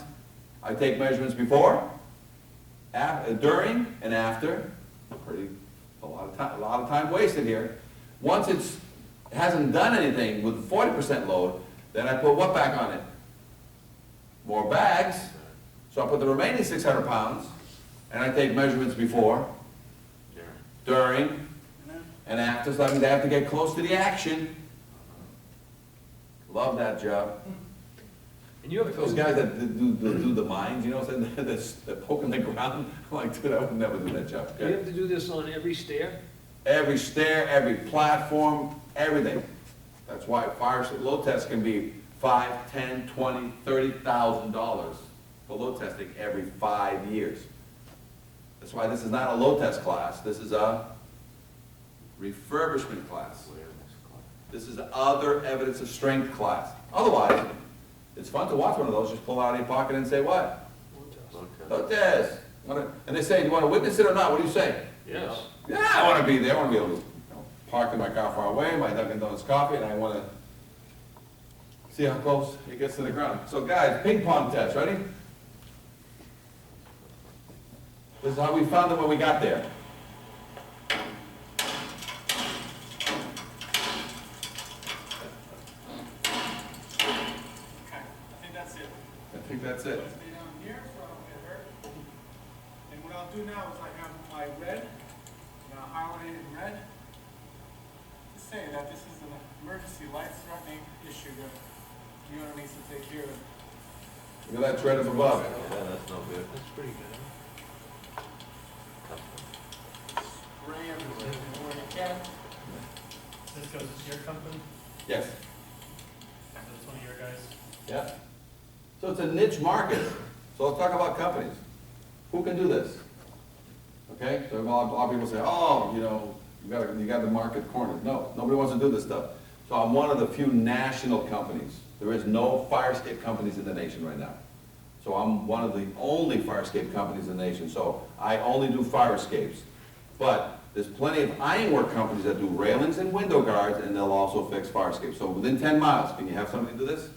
A: I take measurements before, during, and after. A lot of time wasted here. Once it hasn't done anything with 40% load, then I put what back on it? More bags. So I put the remaining 600 pounds, and I take measurements before, during, and after, so that means I have to get close to the action. Love that job.
L: And you have
A: Those guys that do the mines, you know, they're poking the ground. I'm like, dude, I would never do that job.
L: you have to do this on every stair?
A: Every stair, every platform, everything. That's why fire load tests can be $5, $10, $20, $30,000 for load testing every 5 years. That's why this is not a load test class. This is a refurbishment class. This is other evidence of strength class. Otherwise, it's fun to watch one of those. Just pull out of your pocket and say what? Load test. And they say, do you want to witness it or not? What do you say?
L: Yes.
A: Yeah, I want to be there. I want to be able to park in my car far away, my Dunkin' Donuts coffee, and I want to See how close it gets to the ground. So guys, ping pong test, ready? This is how we found it when we got there. I think that's it.
B: Stay down here so I don't get hurt. And what I'll do now is I have my red, highlighted in red, to say that this is an emergency life-threatening issue that the owner needs to take care of.
A: Look at that tread up above.
K: Yeah, that's no good. That's pretty good.
B: Spray everywhere, where you can.
D: This goes to your company,
A: Yes.
D: that's one of your guys.
A: Yeah. So it's a niche market. So let's talk about companies. Who can do this? Okay, so a lot of people say, oh, you know, you got the market cornered. No, nobody wants to do this stuff. So I'm one of the few national companies. There is no fire escape companies in the nation right now. So I'm one of the only fire escape companies in the nation. So I only do fire escapes. But there's plenty of ironwork companies that do railings and window guards, and they'll also fix fire escapes. So within 10 miles, can you have somebody do this?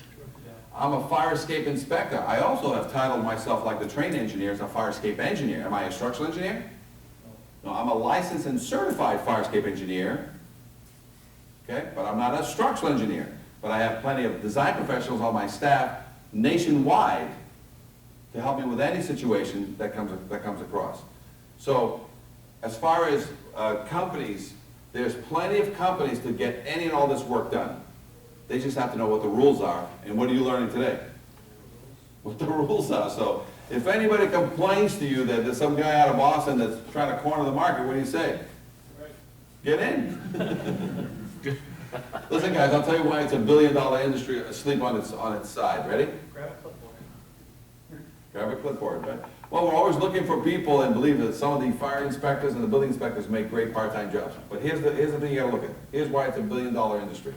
A: I'm a fire escape inspector. I also have titled myself, like the trained engineers, a fire escape engineer. Am I a structural engineer? No, I'm a licensed and certified fire escape engineer. Okay, but I'm not a structural engineer. But I have plenty of design professionals on my staff nationwide to help me with any situation that comes across. So, as far as companies, there's plenty of companies to get any and all this work done. They just have to know what the rules are. And what are you learning today? What the rules are. So if anybody complains to you that there's some guy out of Boston that's trying to corner the market, what do you say? Get in. Listen guys, I'll tell you why it's $1 billion industry asleep on its side. Ready?
D: Grab a clipboard.
A: Grab a clipboard, right? Well, we're always looking for people, and believe that some of the fire inspectors and the building inspectors make great part-time jobs. But here's the thing you gotta look at. Here's why it's $1 billion industry.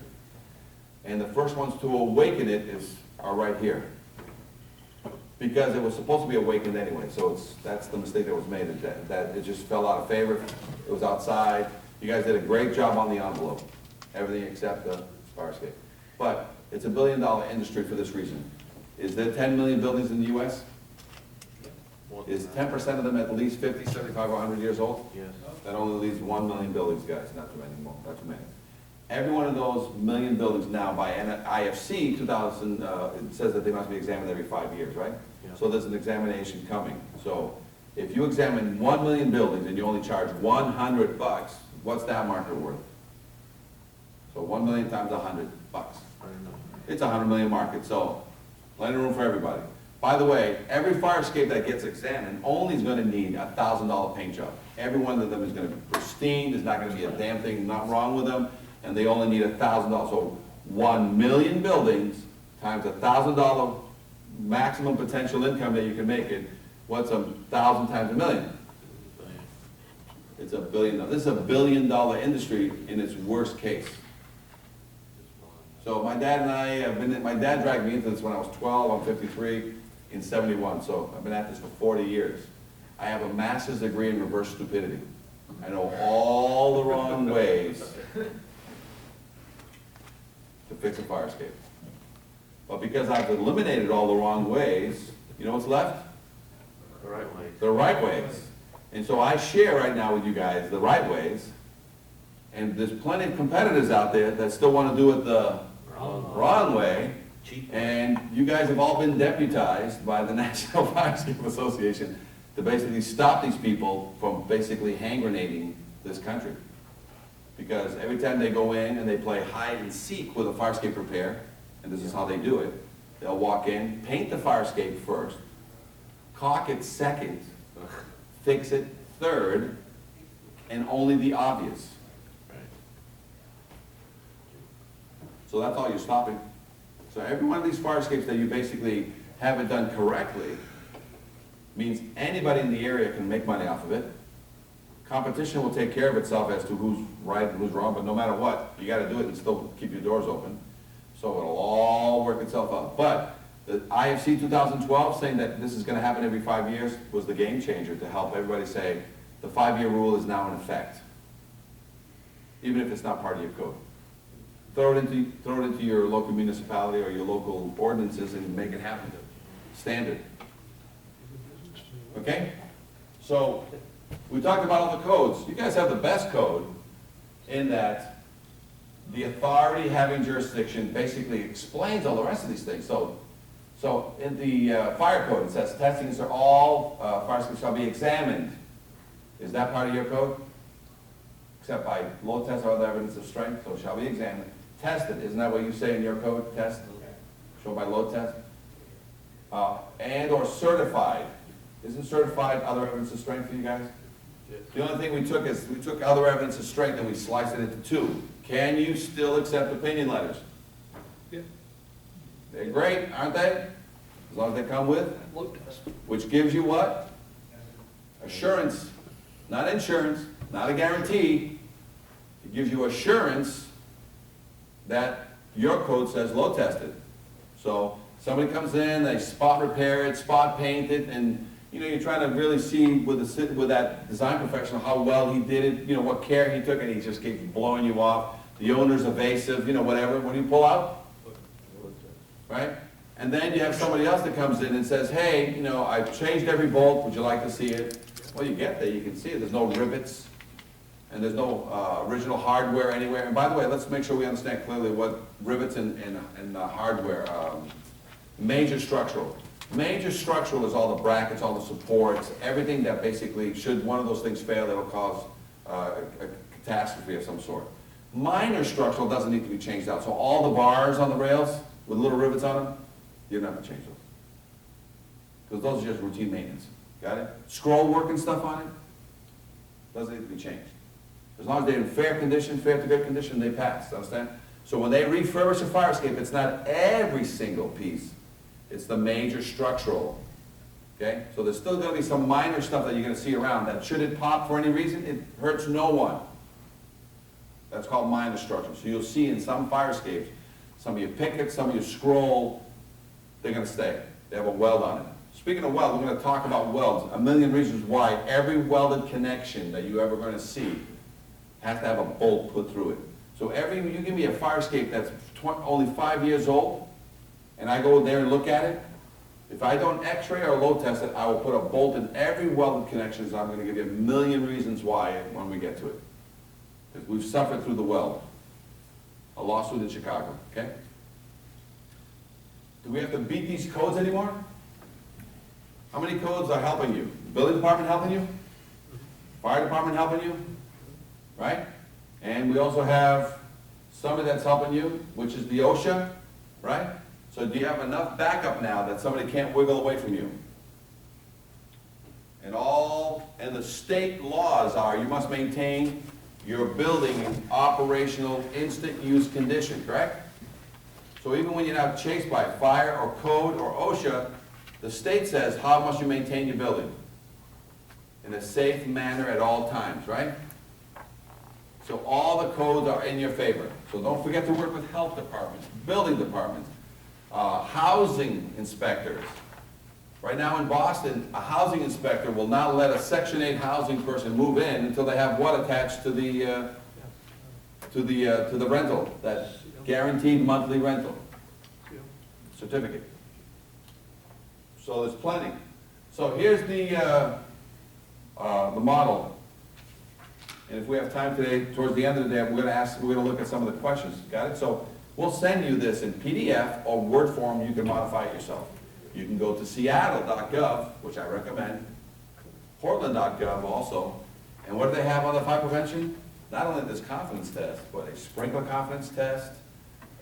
A: And the first ones to awaken it are right here. Because it was supposed to be awakened anyway, so that's the mistake that was made, that it just fell out of favor. It was outside. You guys did a great job on the envelope. Everything except the fire escape. But it's $1 billion industry for this reason. Is there 10 million buildings in the US? Is 10% of them at least 50, 75, or 100 years old?
K: Yes.
A: That only leaves 1 million buildings, guys, not too many more, not too many. Every one of those million buildings now by IFC 2000, it says that they must be examined every 5 years, right?
K: Yeah.
A: So there's an examination coming. So if you examine 1 million buildings and you only charge $100, what's that market worth? So 1 million times $100.
K: I don't know.
A: It's a 100 million market, so plenty of room for everybody. By the way, every fire escape that gets examined only is going to need a $1,000 paint job. Every one of them is going to be pristine. There's not going to be a damn thing not wrong with them, and they only need $1,000. So 1 million buildings times $1,000 maximum potential income that you can make it. What's 1,000 times a million? It's $1 billion. This is $1 billion industry in its worst case. So my dad and I have been, my dad dragged me into this when I was 12, I'm 53, in 71, so I've been at this for 40 years. I have a master's degree in reverse stupidity. I know all the wrong ways to fix a fire escape. But because I've eliminated all the wrong ways, you know what's left?
K: The right way.
A: The right ways. And so I share right now with you guys the right ways, and there's plenty of competitors out there that still want to do it the wrong way,
K: Cheap.
A: and you guys have all been deputized by the National Fire Escape Association to basically stop these people from basically hand grenading this country. Because every time they go in and they play hide and seek with a fire escape repair, and this is how they do it, they'll walk in, paint the fire escape first, caulk it second, fix it third, and only the obvious. So that's all you're stopping. So every one of these fire escapes that you basically haven't done correctly means anybody in the area can make money off of it. Competition will take care of itself as to who's right and who's wrong, but no matter what, you gotta do it and still keep your doors open. So it'll all work itself out. But the IFC 2012 saying that this is gonna happen every 5 years was the game changer to help everybody say the 5-year rule is now in effect, even if it's not part of your code. throw it into your local municipality or your local ordinances and make it happen. Standard. Okay? So, we talked about all the codes. You guys have the best code in that the authority having jurisdiction basically explains all the rest of these things. So in the fire code, it says testings are all fire escapes shall be examined. Is that part of your code? Except by load test or other evidence of strength, so shall be examined. Tested, isn't that what you say in your code? Test, show by load test. And or certified. Isn't certified other evidence of strength for you guys? The only thing we took is, we took other evidence of strength and we sliced it into two. Can you still accept opinion letters?
L: Yeah.
A: They're great, aren't they? As long as they come with,
L: Load test.
A: which gives you what? Assurance, not insurance, not a guarantee. It gives you assurance that your code says load tested. So somebody comes in, they spot repair it, spot paint it, and you're trying to really see with that design professional how well he did it, what care he took, and he just keeps blowing you off. The owner's evasive, whatever. When you pull out, right? And then you have somebody else that comes in and says, hey, I've changed every bolt, would you like to see it? Well, you get there, you can see it. There's no rivets, and there's no original hardware anywhere. And by the way, let's make sure we understand clearly what rivets and hardware, major structural. Major structural is all the brackets, all the supports, everything that basically, should one of those things fail, it'll cause a catastrophe of some sort. Minor structural doesn't need to be changed out. So all the bars on the rails with little rivets on them, you don't have to change those. Because those are just routine maintenance. Got it? Scroll work and stuff on it doesn't need to be changed. As long as they're in fair condition, fair to good condition, they pass. Understand? So when they refurbish a fire escape, it's not every single piece. It's the major structural. Okay? So there's still going to be some minor stuff that you're going to see around that, should it pop for any reason, it hurts no one. That's called minor structural. So you'll see in some fire escapes, some of your pickets, some of your scroll, they're going to stay. They have a weld on it. Speaking of weld, we're going to talk about welds. A million reasons why every welded connection that you're ever going to see has to have a bolt put through it. So you give me a fire escape that's only 5 years old, and I go there and look at it, if I don't x-ray or load test it, I will put a bolt in every welded connection, so I'm going to give you a million reasons why when we get to it. Because we've suffered through the weld. A lawsuit in Chicago, okay? Do we have to beat these codes anymore? How many codes are helping you? Building department helping you? Fire department helping you? Right? And we also have somebody that's helping you, which is the OSHA, right? So do you have enough backup now that somebody can't wiggle away from you? And the state laws are you must maintain your building in operational instant use condition, correct? So even when you're not chased by fire or code or OSHA, the state says how must you maintain your building in a safe manner at all times, right? So all the codes are in your favor. So don't forget to work with health departments, building departments, housing inspectors. Right now in Boston, a housing inspector will not let a Section 8 housing person move in until they have what attached to the rental, that guaranteed monthly rental certificate. So there's plenty. So here's the model. And if we have time today, towards the end of the day, we're going to look at some of the questions. Got it? So we'll send you this in PDF or Word form. You can modify it yourself. You can go to seattle.gov, which I recommend, portland.gov also. And what do they have on the fire prevention? Not only this confidence test, but a sprinkler confidence test,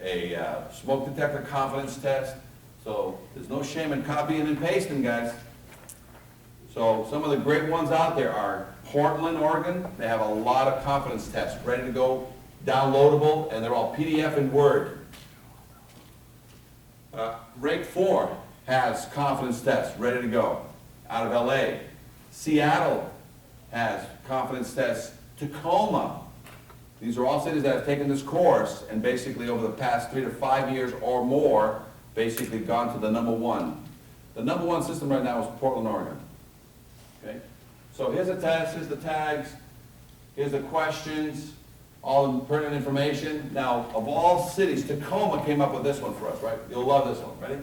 A: a smoke detector confidence test. So there's no shame in copying and pasting, guys. So some of the great ones out there are Portland, Oregon. They have a lot of confidence tests ready to go, downloadable, and they're all PDF and Word. Rate 4 has confidence tests ready to go out of LA. Seattle has confidence tests. Tacoma. These are all cities that have taken this course and basically over the past 3 to 5 years or more basically gone to the #1. The #1 system right now is Portland, Oregon. Okay? So here's a test, here's the tags, here's the questions. all the pertinent information. Now, of all cities, Tacoma came up with this one for us, right? You'll love this one, ready?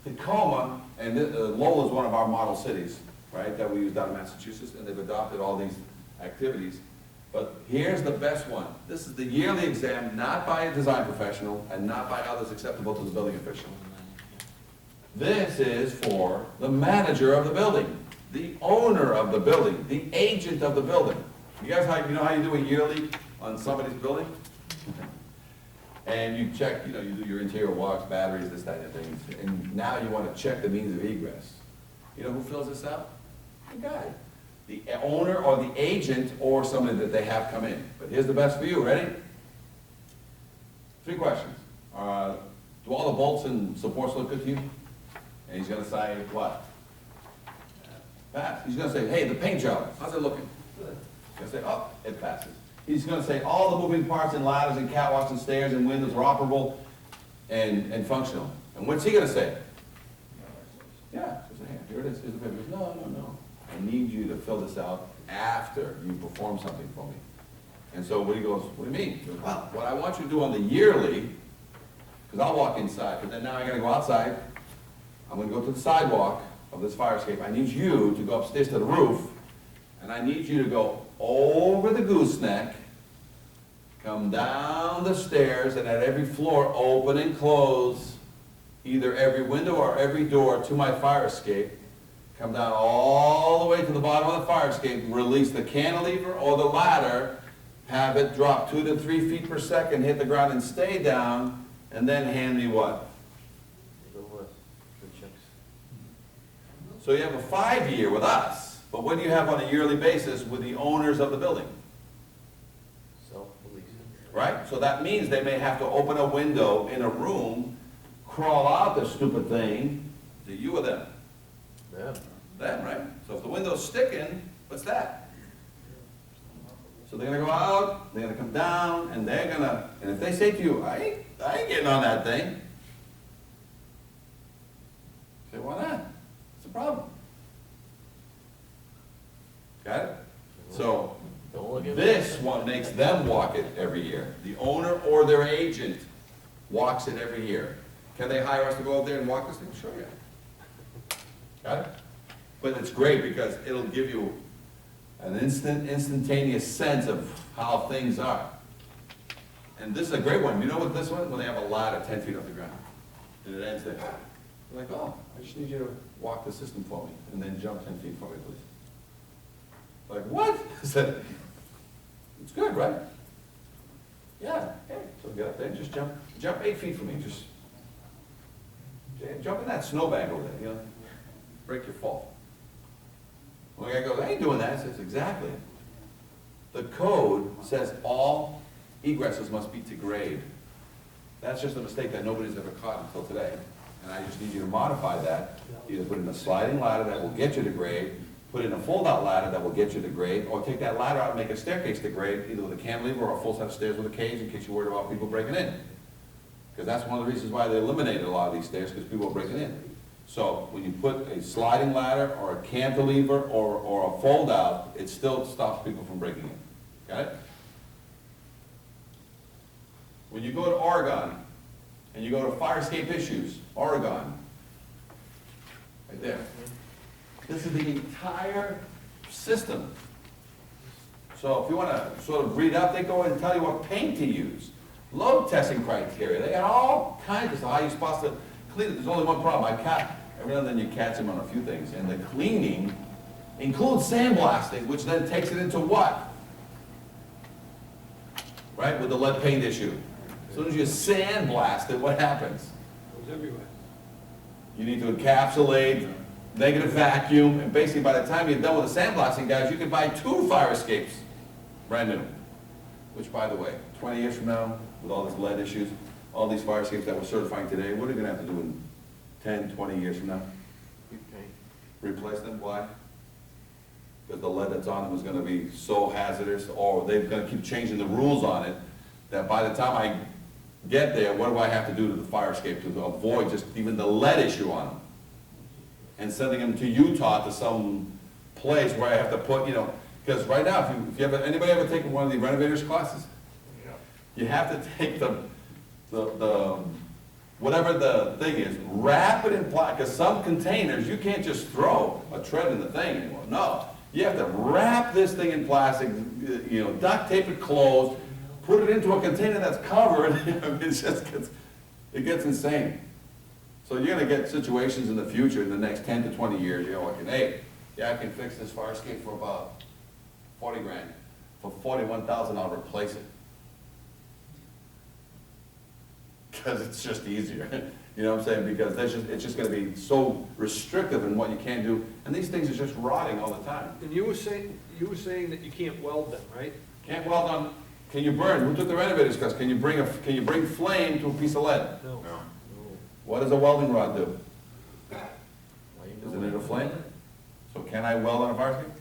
A: Tacoma, and Lowell is one of our model cities, right, that we use down in Massachusetts, and they've adopted all these activities. But here's the best one. This is the yearly exam, not by a design professional and not by others acceptable to the building official. This is for the manager of the building, the owner of the building, the agent of the building. You guys, you know how you do a yearly on somebody's building? And you check, you do your interior walks, batteries, this, that, and things. And now you want to check the means of egress. You know who fills this out? The guy. The owner or the agent or somebody that they have come in. But here's the best for you, ready? 3 questions. Do all the bolts and supports look good to you? And he's going to say what? Pass. He's going to say, hey, the paint job, how's it looking? Good. He's going to say, oh, it passes. He's going to say all the moving parts and ladders and catwalks and stairs and windows are operable and functional. And what's he going to say? Yeah. So say, here it is. Here's the paper. He goes, no. I need you to fill this out after you perform something for me. And so he goes, what do you mean? He goes, well, what I want you to do on the yearly, because I'll walk inside, but then now I got to go outside. I'm going to go to the sidewalk of this fire escape. I need you to go upstairs to the roof, and I need you to go over the gooseneck, come down the stairs, and at every floor open and close either every window or every door to my fire escape. Come down all the way to the bottom of the fire escape, release the cantilever or the ladder, have it drop 2 to 3 feet per second, hit the ground and stay down, and then hand me what? So you have a 5-year with us, but what do you have on a yearly basis with the owners of the building?
K: Self-policing.
A: Right? So that means they may have to open a window in a room, crawl out the stupid thing. Do you or them?
K: Yeah.
A: Them, right? So if the window's sticking, what's that? So they're gonna go out, they're gonna come down, and and if they say to you, I ain't getting on that thing. Say, why not? What's the problem? Got it? So,
K: Don't look at
A: this one makes them walk it every year. The owner or their agent walks it every year. Can they hire us to go out there and walk this thing? Sure, yeah. Got it? But it's great because it'll give you an instantaneous sense of how things are. And this is a great one. You know what this one? When they have a ladder 10 feet off the ground. And it ends there. They're like, oh, I just need you to walk the system for me. And then jump 10 feet for me, please. Like, what? I said, it's good, right? Yeah. Okay. So get up there and just jump 8 feet for me. Just jump in that snowbank over there, break your fall. Well, the guy goes, I ain't doing that. I says, exactly. The code says all egresses must be to grade. That's just a mistake that nobody's ever caught until today. And I just need you to modify that. Either put in a sliding ladder that will get you to grade, put in a fold-out ladder that will get you to grade, or take that ladder out and make a staircase to grade, either with a cantilever or a full set of stairs with a cage in case you're worried about people breaking in. Because that's one of the reasons why they eliminated a lot of these stairs, because people are breaking in. So when you put a sliding ladder or a cantilever or a fold-out, it still stops people from breaking in. Got it? When you go to Oregon, and you go to fire escape issues, Oregon, right there. This is the entire system. So if you want to sort of read up, they go and tell you what paint to use, load testing criteria. They got all kinds of stuff. How you're supposed to clean it. There's only one problem. Every now and then you catch them on a few things. And the cleaning includes sandblasting, which then takes it into what? Right, with the lead paint issue. As soon as you sandblast it, what happens?
L: It goes everywhere.
A: You need to encapsulate, negative vacuum, and basically by the time you're done with the sandblasting, guys, you can buy 2 fire escapes, brand new. Which, by the way, 20 years from now, with all these lead issues, all these fire escapes that we're certifying today, what are you going to have to do in 10, 20 years from now? Replace them. Why? Because the lead that's on them is going to be so hazardous, or they're going to keep changing the rules on it, that by the time I get there, what do I have to do to the fire escape to avoid just even the lead issue on them? And sending them to Utah to some place where I have to put, because right now, if you ever, anybody ever taken one of the renovators classes? You have to take whatever the thing is, wrap it in plastic, because some containers, you can't just throw a tread in the thing anymore. No, you have to wrap this thing in plastic, you know, duct tape it closed, put it into a container that's covered. It gets insane. So you're gonna get situations in the future, in the next 10 to 20 years, you're looking, hey, yeah, I can fix this fire escape for about 40 grand. For 41,000, I'll replace it. Because it's just easier, you know what I'm saying? Because it's just gonna be so restrictive in what you can do, and these things are just rotting all the time.
L: And you were saying that you can't weld them, right?
A: Can't weld on, can you burn? Who took the renovators class? Can you bring flame to a piece of lead?
L: No.
A: What does a welding rod do? Isn't it a flame? So can I weld on a fire escape?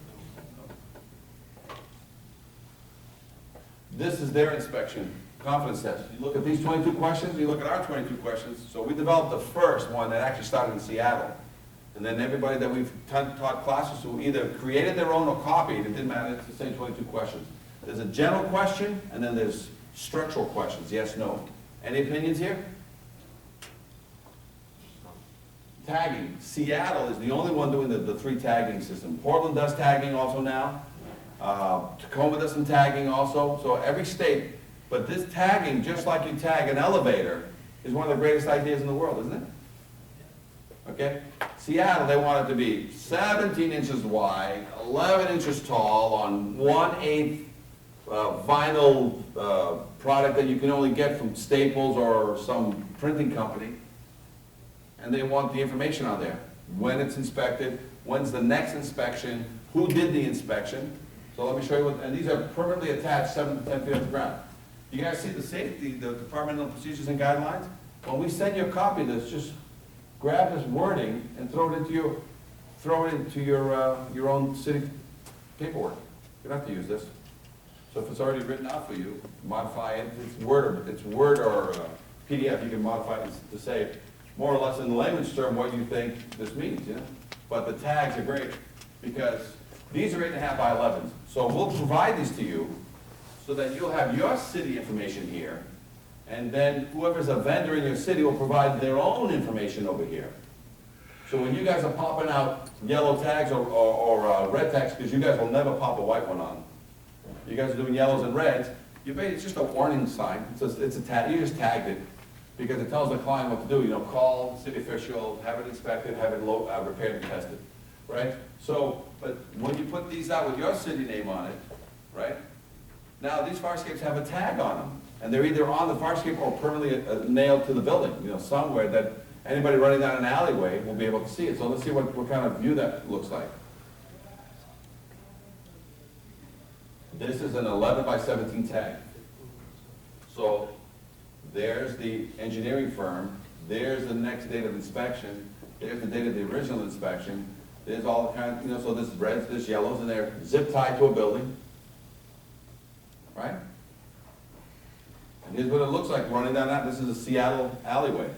A: This is their inspection, confidence test. You look at these 22 questions, you look at our 22 questions. So we developed the first one that actually started in Seattle. And then everybody that we've taught classes to either created their own or copied, it didn't matter, it's the same 22 questions. There's a general question, and then there's structural questions, yes, no. Any opinions here? Tagging. Seattle is the only one doing the 3 tagging system. Portland does tagging also now. Tacoma does some tagging also. So every state, but this tagging, just like you tag an elevator, is one of the greatest ideas in the world, isn't it? Okay? Seattle, they want it to be 17 inches wide, 11 inches tall on 1/8 vinyl product that you can only get from Staples or some printing company. And they want the information on there. When it's inspected, when's the next inspection, who did the inspection. So let me show you what, and these are permanently attached 7 to 10 feet off the ground. You guys see the safety, the departmental procedures and guidelines? When we send you a copy of this, just grab this wording and throw it into your own city paperwork. You don't have to use this. So if it's already written out for you, modify it. It's Word or PDF. You can modify it to say more or less in the layman's term what you think this means, you know? But the tags are great because these are 8.5 by 11s. So we'll provide these to you so that you'll have your city information here, and then whoever's a vendor in your city will provide their own information over here. So when you guys are popping out yellow tags or red tags, because you guys will never pop a white one on. You guys are doing yellows and reds, it's just a warning sign. It's a tag, you just tagged it because it tells the client what to do. You know, call the city official, have it inspected, have it repaired and tested, right? So, but when you put these out with your city name on it, right? Now these fire escapes have a tag on them, and they're either on the fire escape or permanently nailed to the building, you know, somewhere that anybody running down an alleyway will be able to see it. So let's see what kind of view that looks like. This is an 11 by 17 tag. So there's the engineering firm, there's the next date of inspection, there's the date of the original inspection, there's all the kind of, you know, so this is reds, this yellows, and they're zip tied to a building, right? And here's what it looks like running down that. This is a Seattle alleyway.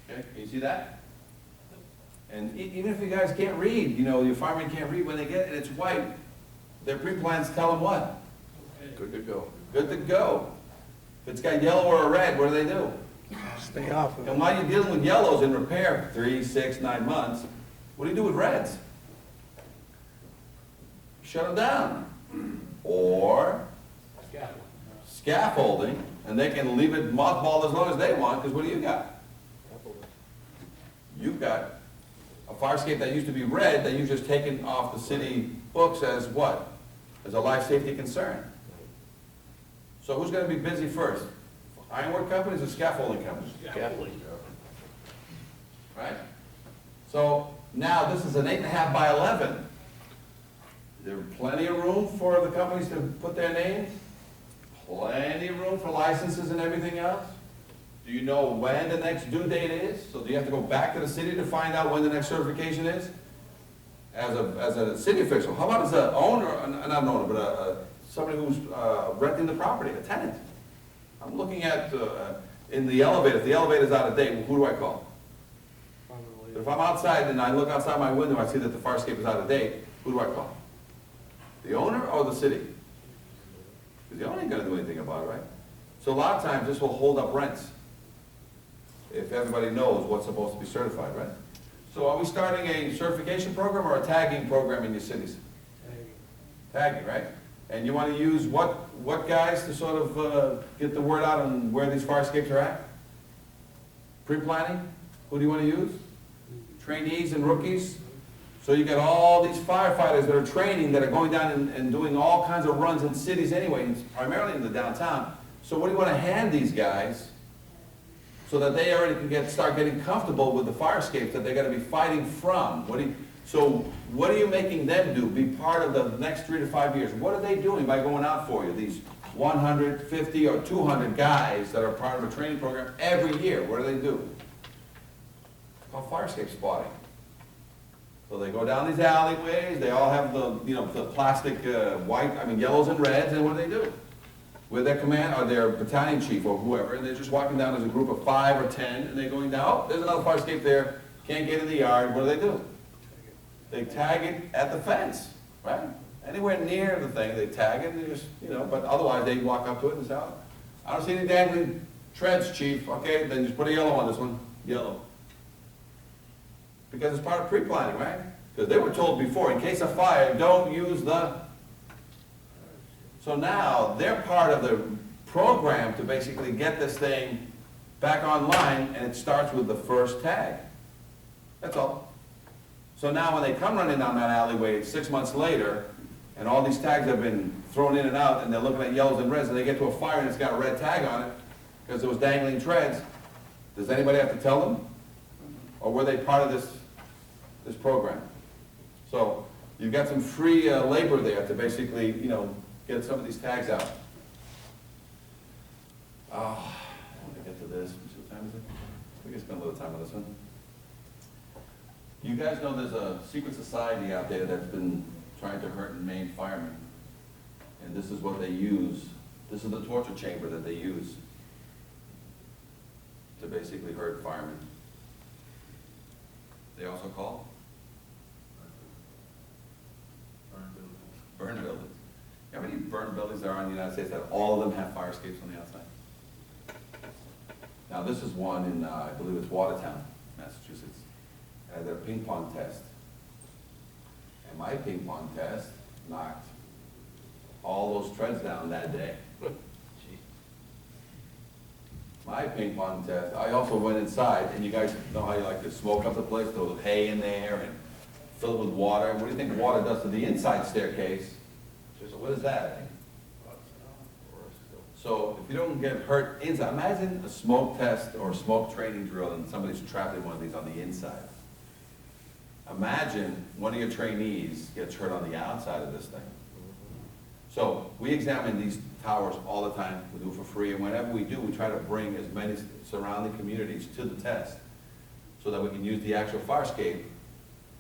A: Okay, can you see that? And even if you guys can't read, you know, your firemen can't read, when they get it, it's white, their pre-plans tell them what?
K: Good to go.
A: Good to go. If it's got yellow or a red, what do?
B: Stay off of it.
A: And while you're dealing with yellows in repair, 3, 6, 9 months, what do you do with reds? Shut them down. Or scaffolding, and they can leave it mothballed as long as they want, because what do you got? You've got a fire escape that used to be red that you've just taken off the city books as what? As a life safety concern. So who's going to be busy first? Ironwork companies or scaffolding companies?
K: Scaffolding.
A: Right? So now this is an 8.5 by 11. There's plenty of room for the companies to put their names. Plenty of room for licenses and everything else. Do you know when the next due date is? So do you have to go back to the city to find out when the next certification is? As a city official. How about as an owner, not an owner, but somebody who's renting the property, a tenant? I'm looking at, in the elevator, if the elevator's out of date, who do I call? If I'm outside and I look outside my window, I see that the fire escape is out of date, who do I call? The owner or the city? Because the owner ain't gonna do anything about it, right? So a lot of times, this will hold up rents. If everybody knows what's supposed to be certified, right? So are we starting a certification program or a tagging program in your cities? Tagging, right? And you want to use what guys to sort of get the word out on where these fire escapes are at? Pre-planning? Who do you want to use? Trainees and rookies? So you got all these firefighters that are training, that are going down and doing all kinds of runs in cities anyway, primarily in the downtown. So what do you want to hand these guys so that they already can start getting comfortable with the fire escapes that they're going to be fighting from? So what are you making them do? Be part of the next 3 to 5 years. What are they doing by going out for you? These 150 or 200 guys that are part of a training program every year. What do? It's called fire escape spotting. So they go down these alleyways. They all have the plastic yellows and reds. And what do? With their command or their battalion chief or whoever, and they're just walking down as a group of 5 or 10, and they're going down. Oh, there's another fire escape there. Can't get in the yard. What do? They tag it at the fence, right? Anywhere near the thing, they tag it, and they just, but otherwise they walk up to it and say, oh, I don't see any dangling treads, chief. Okay, then just put a yellow on this one. Yellow. Because it's part of pre-planning, right? Because they were told before, in case of fire, don't use the... So now, they're part of the program to basically get this thing back online, and it starts with the first tag. That's all. So now when they come running down that alleyway 6 months later, and all these tags have been thrown in and out, and they're looking at yellows and reds, and they get to a fire and it's got a red tag on it, because it was dangling treads, does anybody have to tell them? Or were they part of this program? So you've got some free labor there to basically, get some of these tags out. I want to get to this. What time is it? We can spend a little time on this one. You guys know there's a secret society out there that's been trying to hurt and maim firemen. And this is what they use. This is the torture chamber that they use to basically hurt firemen. They also call burn buildings. How many burn buildings there are in the United States that all of them have fire escapes on the outside? Now this is one in, I believe it's Watertown, Massachusetts. Had their ping pong test. And my ping pong test knocked all those treads down that day. My ping pong test, I also went inside, and you guys know how you like to smoke up the place, throw hay in there and fill it with water. What do you think water does to the inside staircase? So what is that? So if you don't get hurt inside, imagine a smoke test or smoke training drill and somebody's trapped in one of these on the inside. Imagine one of your trainees gets hurt on the outside of this thing. So we examine these towers all the time. We do it for free, and whenever we do, we try to bring as many surrounding communities to the test so that we can use the actual fire escape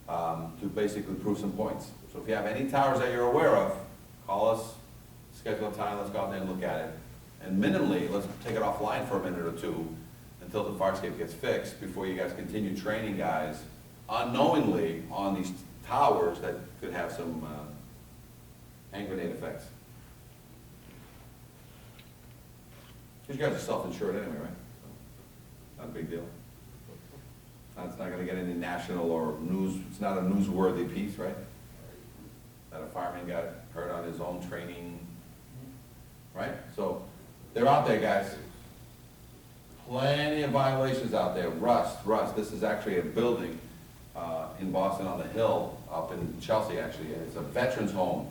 A: to basically prove some points. So if you have any towers that you're aware of, call us, schedule a time, let's go out there and look at it. And minimally, let's take it offline for a minute or two until the fire escape gets fixed before you guys continue training guys unknowingly on these towers that could have some hand grenade effects. These guys are self-insured anyway, right? Not a big deal. It's not going to get any national or news, it's not a newsworthy piece, right? That a fireman got hurt on his own training, right? So they're out there, guys. Plenty of violations out there. Rust. This is actually a building in Boston on the Hill, up in Chelsea actually, and it's a veterans home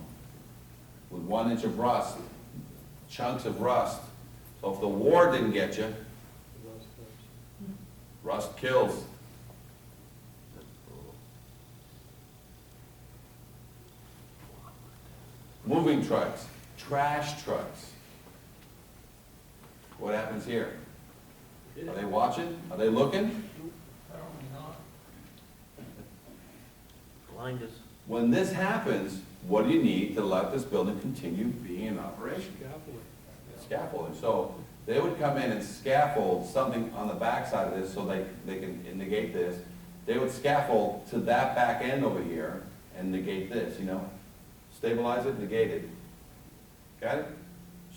A: with 1 inch of rust, chunks of rust. So if the war didn't get you, rust kills. Moving trucks, trash trucks. What happens here? Are they watching? Are they looking?
K: Blind us.
A: When this happens, what do you need to let this building continue being in operation? Scaffolding. So they would come in and scaffold something on the back side of this so they can negate this. They would scaffold to that back end over here and negate this, Stabilize it, negate it. Got it?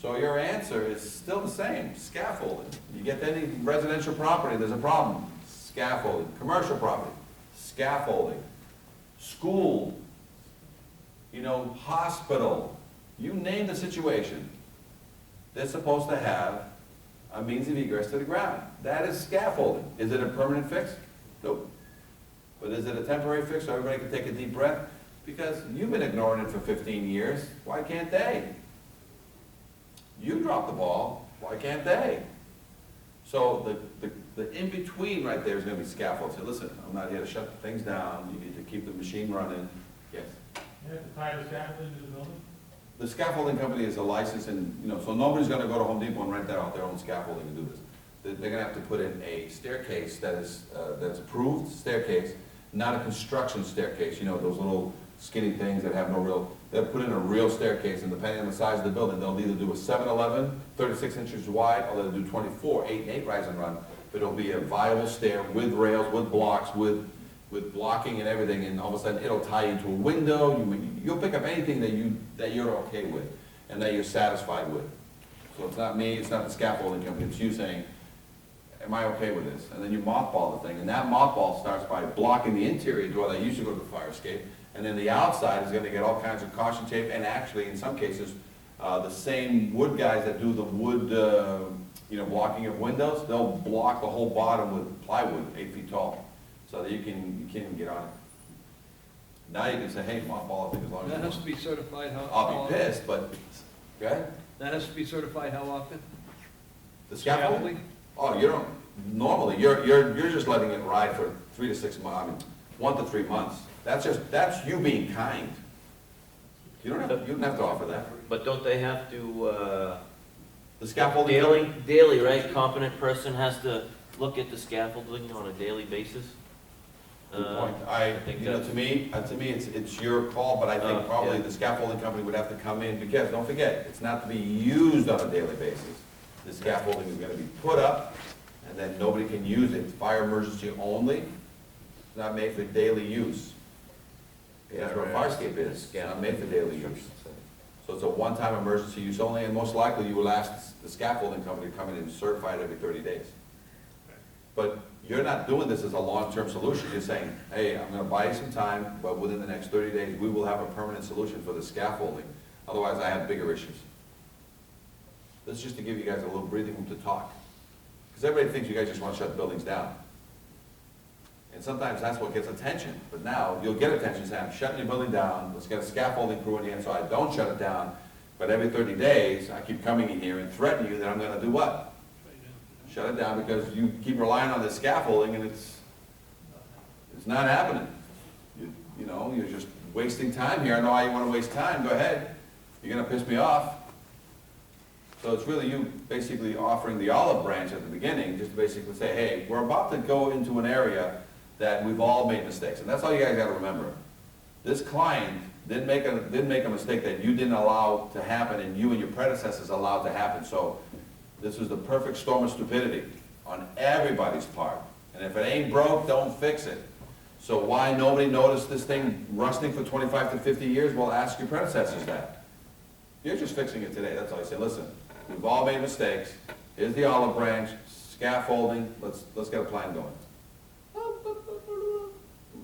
A: So your answer is still the same, scaffolding. You get to any residential property, there's a problem, scaffolding. Commercial property, scaffolding. School, hospital, you name the situation. They're supposed to have a means of egress to the ground. That is scaffolding. Is it a permanent fix? Nope. But is it a temporary fix so everybody can take a deep breath? Because you've been ignoring it for 15 years, why can't they? You dropped the ball, why can't they? So the in-between right there is gonna be scaffold. Say, listen, I'm not here to shut things down, you need to keep the machine running. Yes?
B: You have to tie the scaffolding to the building?
A: The scaffolding company is a license and, so nobody's gonna go to Home Depot and rent out their own scaffolding and do this. They're gonna have to put in a staircase that's approved staircase, not a construction staircase, those little skinny things that have no real, they'll put in a real staircase, and depending on the size of the building, they'll either do a 7-11, 36 inches wide, or they'll do 24, 8 and 8 rise and run, but it'll be a viable stair with rails, with blocks, with blocking and everything, and all of a sudden it'll tie into a window. You'll pick up anything that you're okay with and that you're satisfied with. So it's not me, it's not the scaffolding company, it's you saying, am I okay with this? And then you mothball the thing, and that mothball starts by blocking the interior door that usually go to the fire escape, and then the outside is gonna get all kinds of caution tape, and actually, in some cases, the same wood guys that do the wood, blocking of windows, they'll block the whole bottom with plywood 8 feet tall, so that you can't even get on it. Now you can say, hey, mothball, I think as long as you
L: That has to
A: want.
L: be certified how?
A: I'll be pissed, but, go ahead.
L: That has to be certified how often?
A: The scaffolding? Oh, you don't, normally, you're just letting it ride for 3 to 6 months, 1 to 3 months. That's you being kind. You don't have to offer that.
J: But don't they have to,
A: The scaffolding.
J: daily, right? Competent person has to look at the scaffolding on a daily basis?
A: Good point.
J: I think
A: To me, it's your call, but I think probably
J: yeah.
A: the scaffolding company would have to come in, because don't forget, it's not to be used on a daily basis. The scaffolding is gonna be put up, and then nobody can use it. It's fire emergency only. It's not made for daily use. That's what a fire escape is. It's not made for daily use. So it's a one-time emergency use only, and most likely you will ask the scaffolding company to come in and certify it every 30 days. But you're not doing this as a long-term solution. You're saying, hey, I'm gonna buy you some time, but within the next 30 days, we will have a permanent solution for the scaffolding. Otherwise, I have bigger issues. This is just to give you guys a little breathing room to talk. Because everybody thinks you guys just want to shut buildings down. And sometimes that's what gets attention. But now, you'll get attention saying, I'm shutting your building down, let's get a scaffolding crew in here so I don't shut it down. But every 30 days, I keep coming in here and threatening you that I'm gonna do what? Shut it down, because you keep relying on this scaffolding and it's not happening. You're just wasting time here. I know how you wanna waste time, go ahead. You're gonna piss me off. So it's really you basically offering the olive branch at the beginning, just to basically say, hey, we're about to go into an area that we've all made mistakes. And that's all you guys gotta remember. This client didn't make a mistake that you didn't allow to happen and you and your predecessors allowed to happen. So this was the perfect storm of stupidity on everybody's part. And if it ain't broke, don't fix it. So why nobody noticed this thing rusting for 25 to 50 years? Well, ask your predecessors that. You're just fixing it today, that's all I say. Listen, we've all made mistakes. Here's the olive branch, scaffolding, let's get a plan going.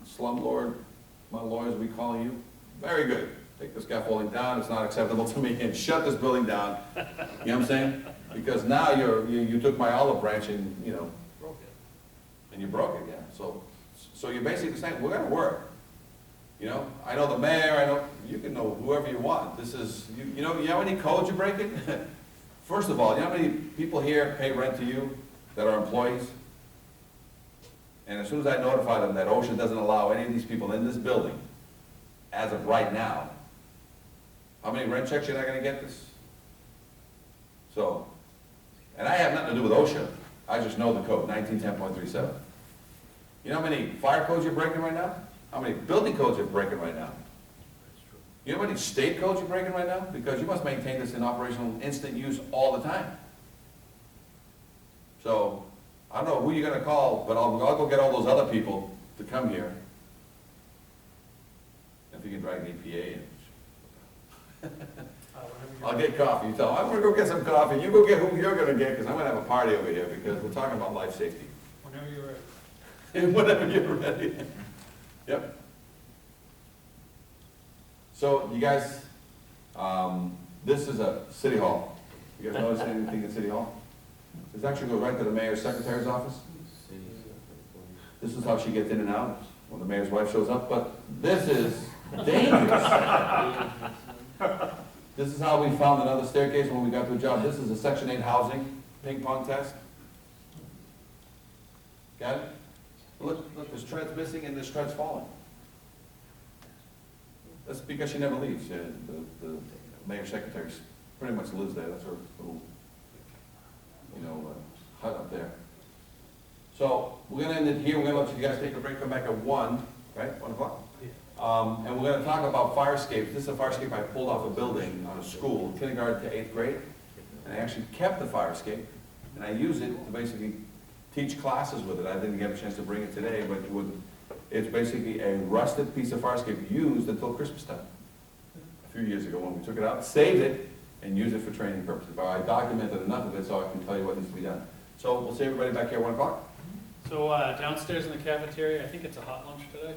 A: Slumlord, my lawyers, we calling you? Very good. Take the scaffolding down, it's not acceptable to me, and shut this building down. You know what I'm saying? Because now you took my olive branch and,
L: Broke it.
A: and you broke it, yeah. So you're basically saying, we're gonna work. I know the mayor, you can know whoever you want. This is, you know how many codes you're breaking? First of all, you know how many people here pay rent to you that are employees? And as soon as I notify them that OSHA doesn't allow any of these people in this building, as of right now, how many rent checks you're not gonna get this? So, and I have nothing to do with OSHA. I just know the code, 1910.37. You know how many fire codes you're breaking right now? How many building codes you're breaking right now? You know how many state codes you're breaking right now? Because you must maintain this in operational instant use all the time. So, I don't know who you're gonna call, but I'll go get all those other people to come here. If you can drag the EPA in.
D: Whenever
A: I'll get coffee. You tell them, I'm gonna go get some coffee. You go get who you're gonna get, because I'm gonna have a party over here, because we're talking about life safety.
B: Whenever you're ready.
A: And whenever you're ready. Yep. So, you guys, this is a city hall. You guys notice anything in city hall? This actually goes right to the mayor's secretary's office. This is how she gets in and out when the mayor's wife shows up, but this is dangerous. This is how we found another staircase when we got to a job. This is a Section 8 housing ping pong test. Got it? Look, there's treads missing and there's treads falling. That's because she never leaves. The mayor's secretary pretty much lives there. That's her little, hut up there. So we're gonna end it here. We're gonna let you guys take a break, come back at 1, right? 1 o'clock? And we're gonna talk about fire escapes. This is a fire escape I pulled off a building on a school, kindergarten to 8th grade. And I actually kept the fire escape, and I use it to basically teach classes with it. I didn't get a chance to bring it today, but it's basically a rusted piece of fire escape used until Christmas time. A few years ago when we took it out, saved it, and used it for training purposes. But I documented enough of it so I can tell you what needs to be done. So we'll see everybody back here at 1 o'clock.
D: So downstairs in the cafeteria, I think it's a hot lunch today.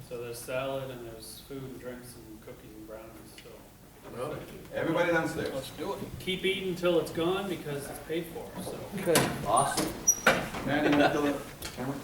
D: So there's salad and there's food and drinks and cookies and brownies, so.
A: Everybody downstairs.
L: Let's do it.
D: Keep eating until it's gone because it's paid for, so.
L: Okay.
F: Awesome.
A: Manny, you still camera?